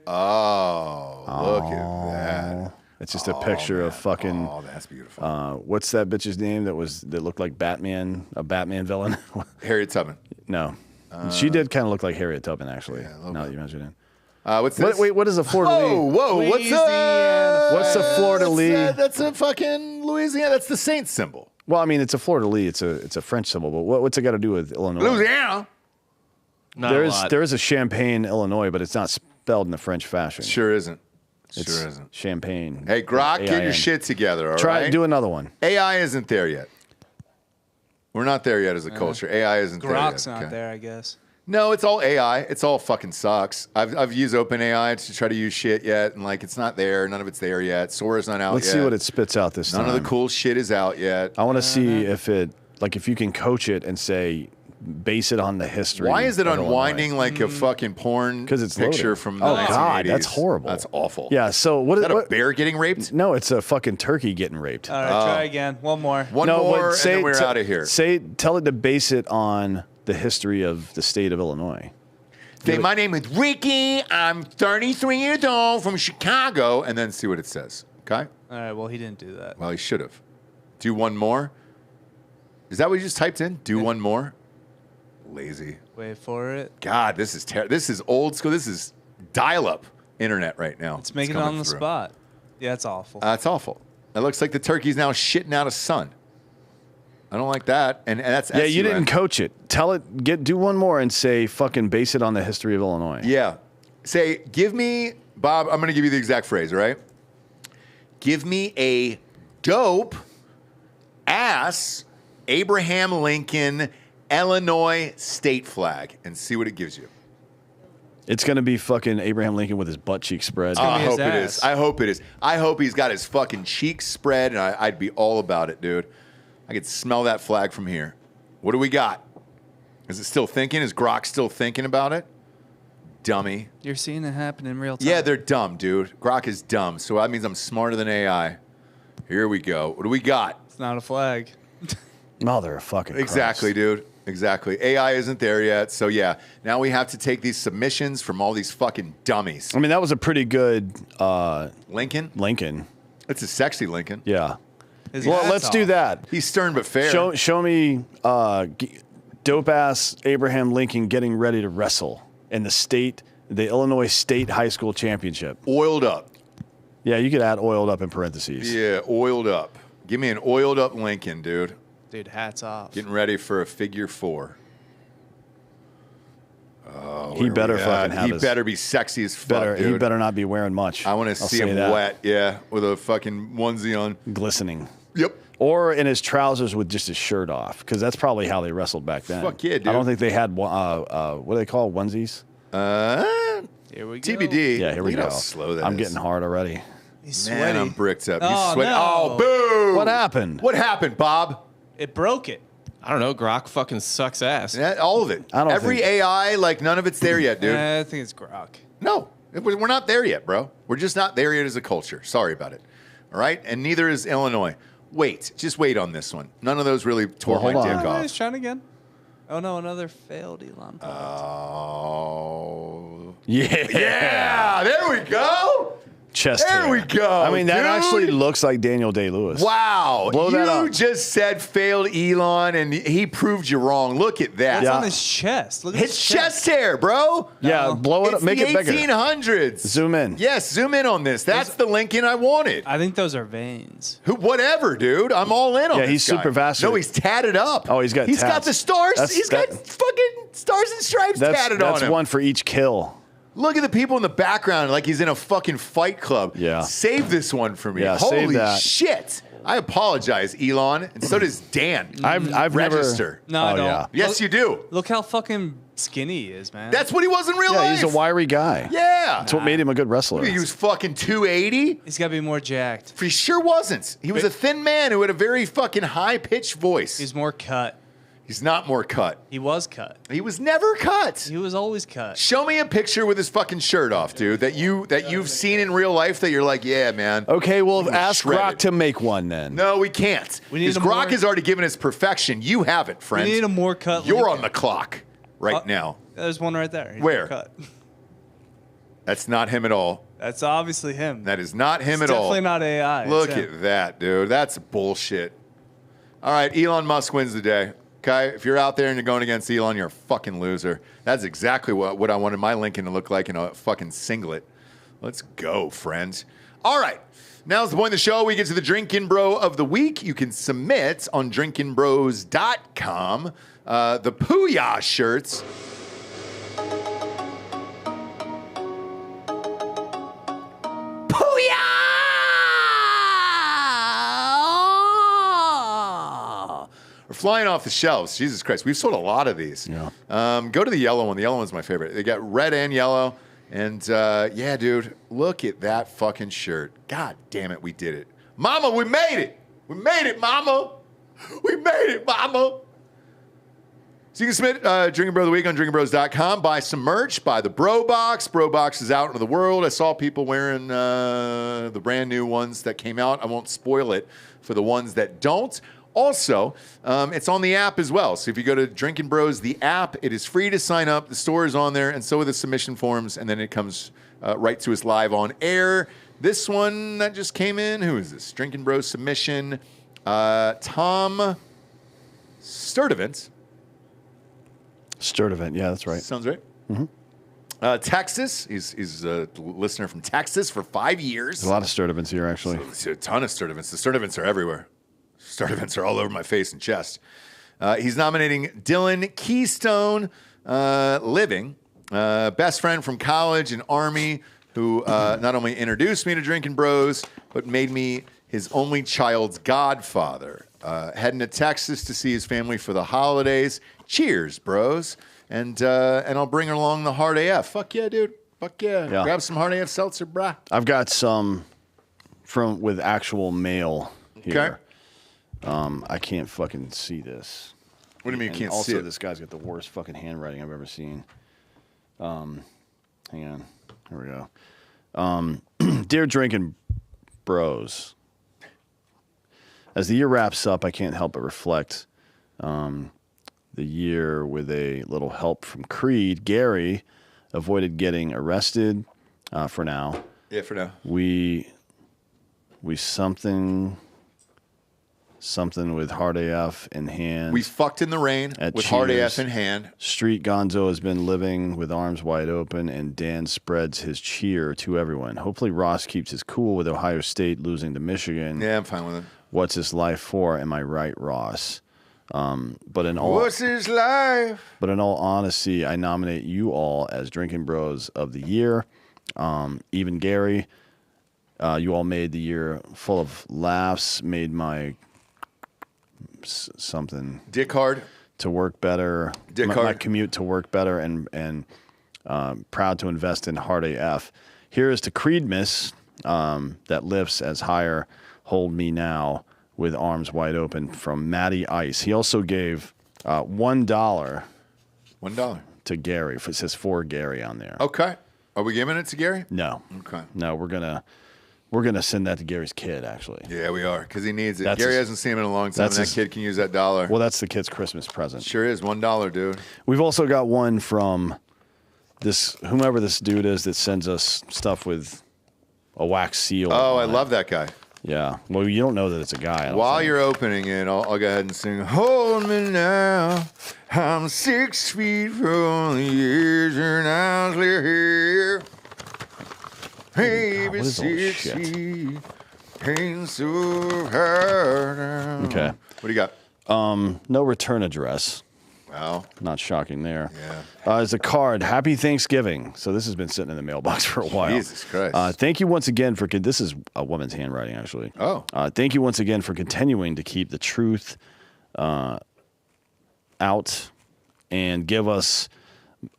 Oh, look at that. It's just a picture of fucking. Oh, that's beautiful. What's that bitch's name that looked like Batman, a Batman villain? Harriet Tubman. No, she did kind of look like Harriet Tubman, actually. Yeah, now that you mention it. What's this? Wait, what is a Fleur-de-Lis? Whoa! What's a Fleur-de-Lis? That's a fucking Louisiana. That's the Saints symbol. Well, I mean, it's a Fleur-de-Lis. It's a French symbol, but what's it got to do with Illinois? Louisiana. There is a Champaign, Illinois, but it's not spelled in the French fashion. Sure isn't. It's Champagne. Hey, Grok, get your shit together, all right? Do another one. AI isn't there yet. We're not there yet as a culture. AI isn't there yet. Grok's not there, I guess. No, it's all AI. It's all fucking sucks. I've used OpenAI to try to use shit yet, and it's not there. None of it's there yet. Sora's not out yet. Let's see what it spits out this time. None of the cool shit is out yet. I want to see if you can coach it and say, base it on the history. Why is it unwinding like a fucking porn picture from the 1980s? Oh, God, that's horrible. That's awful. Yeah, so what is that, a bear getting raped? No, it's a fucking turkey getting raped. All right, try again. One more. One more, and then we're out of here. Tell it to base it on the history of the state of Illinois. Say, my name is Ricky. I'm 33 years old from Chicago. And then see what it says, okay? All right, well, he didn't do that. Well, he should have. Do one more. Is that what you just typed in? Do one more? Lazy. Wait for it. God, this is old school. This is dial-up internet right now. It's making it on the spot. Yeah, it's awful. It's awful. It looks like the turkey's now shitting out a sun. I don't like that. And that's yeah. You didn't coach it. Tell it. Do one more and say fucking base it on the history of Illinois. Yeah. Say, give me, Bob. I'm going to give you the exact phrase. All right. Give me a dope ass Abraham Lincoln Illinois state flag and see what it gives you. It's going to be fucking Abraham Lincoln with his butt cheek spread. I hope it is. I hope it is. I hope he's got his fucking cheeks spread, and I'd be all about it, dude. I could smell that flag from here. What do we got? Is it still thinking? Is Grok still thinking about it? Dummy. You're seeing it happen in real time. Yeah, they're dumb, dude. Grok is dumb, so that means I'm smarter than AI. Here we go. What do we got? It's not a flag. Mother of fucking Exactly, dude. Exactly. AI isn't there yet, so yeah. Now we have to take these submissions from all these fucking dummies. I mean, that was a pretty good Lincoln? Lincoln. It's a sexy Lincoln. Yeah. Well, let's do that. He's stern but fair. Show me dope-ass Abraham Lincoln getting ready to wrestle in the Illinois State High School Championship. Oiled up. Yeah, you could add oiled up in parentheses. Yeah, oiled up. Give me an oiled up Lincoln, dude. Dude, hats off. Getting ready for a figure 4. Oh, he better fucking have He better be sexy as fuck, dude. He better not be wearing much. I want to see him wet, yeah, with a fucking onesie on. Glistening. Yep. Or in his trousers with just his shirt off, because that's probably how they wrestled back then. Fuck yeah, dude. I don't think they had, what do they call onesies? Here we go. TBD. Yeah, here we Look at go. How slow that I'm is. getting hard already. He's sweaty. Man, I'm bricked up. Oh, He's sweaty. no. Oh, boom. What happened? What happened, Bob? It broke it. I don't know. Grok fucking sucks ass. Yeah, all of it. Every AI, like none of it's there yet, dude. I think it's Grok. No, we're not there yet, bro. We're just not there yet as a culture. Sorry about it. All right? And neither is Illinois. Just wait on this one. None of those really tore my dick off. He's trying again. Oh, no, another failed Elon. Oh. Yeah. Yeah, there we go. Chest There hair. we go. I mean, that dude. actually looks like Daniel Day-Lewis. Wow. Blow that up. You just said failed Elon, and he proved you wrong. Look at that. It's on his chest. Look at His chest hair, bro. Yeah, blow it up. Make it bigger. 1800s. Zoom in. Yes, zoom in on this. That's the Lincoln I wanted. I think those are veins. Whatever, dude. I'm all in on Yeah, this he's guy. super vascular. No, he's tatted up. Oh, he's got got tats. the stars. He's got That- fucking stars and stripes tatted on That's him. one for each kill. Look at the people in the background like he's in a fucking fight club. Yeah. Save this one for me. Yeah, save Holy that. shit. I apologize, Elon. And so does Dan. I've Register. No, I don't. Yeah. Yes, you do. Look how fucking skinny he is, man. That's what he was in real Yeah, life. he's a wiry guy. Yeah. That's what made him a good wrestler. He was fucking 280. He's got to be more jacked. He sure wasn't. He was a thin man who had a very fucking high-pitched voice. He's more cut. He's not more cut. He was cut. He was never cut. He was always cut. Show me a picture with his fucking shirt off, dude, that you've seen in real life that you're like, yeah, man. Okay, well, He was ask shredded. Grok to make one then. No, we can't. We need Because a Grok more- has already given us perfection. You haven't, friend. We need a more cut You're Lincoln. on the clock right now. There's one right there. He's Where? more cut. That's not him at all. That's obviously him. That is not him It's at all. definitely not AI. It's Look him. at that, dude. That's bullshit. All right, Elon Musk wins the day. Okay, if you're out there and you're going against Elon, you're a fucking loser. That's exactly what I wanted my Lincoln to look like in a fucking singlet. Let's go, friends. All right, now's the point of the show. We get to the Drinkin' Bro of the week. You can submit on drinkinbros.com. The Pooyah shirts. Pooyah! We're flying off the shelves. Jesus Christ. We've sold a lot of these. Yeah. Go to the yellow one. The yellow one's my favorite. They got red and yellow. And yeah, dude, look at that fucking shirt. God damn it, we did it. Mama, we made it. We made it, Mama. We made it, Mama. So you can submit Drinkin' Bro of the Week on drinkinbros.com. Buy some merch. Buy the Bro Box. Bro Box is out into the world. I saw people wearing the brand new ones that came out. I won't spoil it for the ones that don't. Also, it's on the app as well. So if you go to Drinkin' Bros, the app, it is free to sign up. The store is on there, and so are the submission forms, and then it comes right to us live on air. This one that just came in, who is this? Drinkin' Bros submission. Tom Sturdivant. Sturtevant, yeah, that's right. Sounds right. Texas, he's a listener from Texas for 5 years. There's a lot of Sturtevants here, actually. So, a ton of Sturtevants. The Sturtevants are everywhere. Sturtevants are all over my face and chest. He's nominating Dylan Keystone Living, best friend from college and Army, who not only introduced me to Drinkin' Bros, but made me his only child's godfather. Heading to Texas to see his family for the holidays. Cheers, bros. And I'll bring along the Hard AF. Fuck yeah, dude. Fuck yeah. Grab some Hard AF seltzer, brah. I've got some with actual mail here. Okay. I can't fucking see this. What do you mean you can't also, see it? Also, this guy's got the worst fucking handwriting I've ever seen. Hang on. Here we go. Dear Drinkin' Bros, as the year wraps up, I can't help but reflect the year with a little help from Creed. Gary avoided getting arrested for now. Yeah, for now. We something with Hard AF in hand. We fucked in the rain with Hard AF in hand. Street Gonzo has been living with arms wide open, and Dan spreads his cheer to everyone. Hopefully Ross keeps his cool with Ohio State losing to Michigan. Yeah, I'm fine with it. What's his life for? Am I right, Ross? What's his life? But in all honesty, I nominate you all as Drinkin' Bros of the year. Even Gary, you all made the year full of laughs, made my something dick hard to work better. My commute to work better, and proud to invest in Hard AF. Here is to Creedmas that lifts as higher. Hold me now with arms wide open from Matty Ice. He also gave $1. $1 to Gary. It says for Gary on there. Okay. Are we giving it to Gary? No. Okay. No, we're gonna send that to Gary's kid, actually. Yeah, we are, because he needs it. Gary hasn't seen him in a long time, and that kid can use that $1. Well, that's the kid's Christmas present. Sure is. $1, dude. We've also got one from whomever this dude is that sends us stuff with a wax seal. Oh, I love that guy. Yeah. Well, you don't know that it's a guy. While you're opening it, I'll go ahead and sing, hold me now, I'm 6 feet from the edge and I'm still here. Baby, 6 feet ain't so hard. Okay. What do you got? No return address. Wow. Not shocking there. Yeah. As a card, Happy Thanksgiving. So this has been sitting in the mailbox for a while. Jesus Christ. Thank you once again for, this is a woman's handwriting, actually. Oh. Thank you once again for continuing to keep the truth out and give us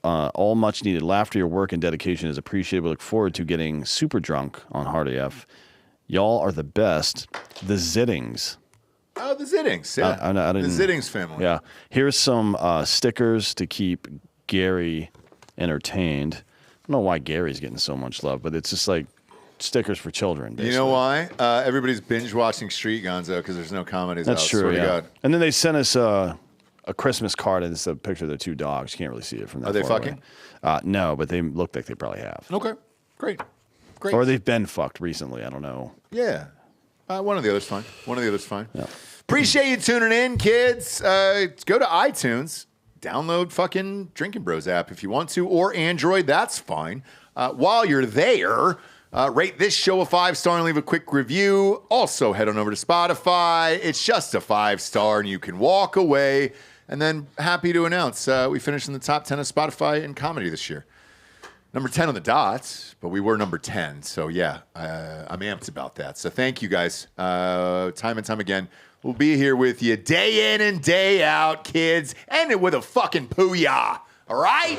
all much needed laughter. Your work and dedication is appreciated. We look forward to getting super drunk on Hard AF. Y'all are the best. The Zittings. Oh, the Zittings. Yeah. The Zittings family. Yeah. Here's some stickers to keep Gary entertained. I don't know why Gary's getting so much love, but it's just like stickers for children, basically. You know why? Everybody's binge watching Street Gonzo because there's no comedies out. That's true, Swear to God. And then they sent us a Christmas card, and it's a picture of their two dogs. You can't really see it from that Are they far fucking? away. No, but they look like they probably have. Okay. Great. Or they've been fucked recently. I don't know. Yeah. One of the other's fine. Yeah. Appreciate you tuning in, kids. Go to iTunes. Download fucking Drinkin' Bros app if you want to, or Android. That's fine. While you're there, rate this show a 5-star and leave a quick review. Also, head on over to Spotify. It's just a 5-star, and you can walk away. And then, happy to announce, we finished in the top 10 of Spotify in comedy this year. Number 10 on the dot, but we were number 10. So, yeah, I'm amped about that. So, thank you guys. Time and time again. We'll be here with you day in and day out, kids. End it with a fucking pooyah. All right?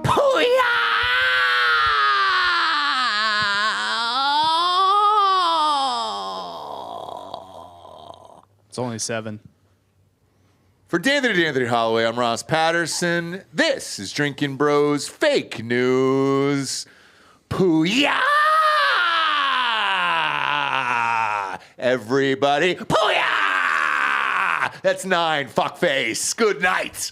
Pooyah! It's only 7. For D'Anthony Holloway, I'm Ross Patterson. This is Drinkin' Bros Fake News. Pooyah! Everybody, pooyah! That's 9, fuckface. Good night.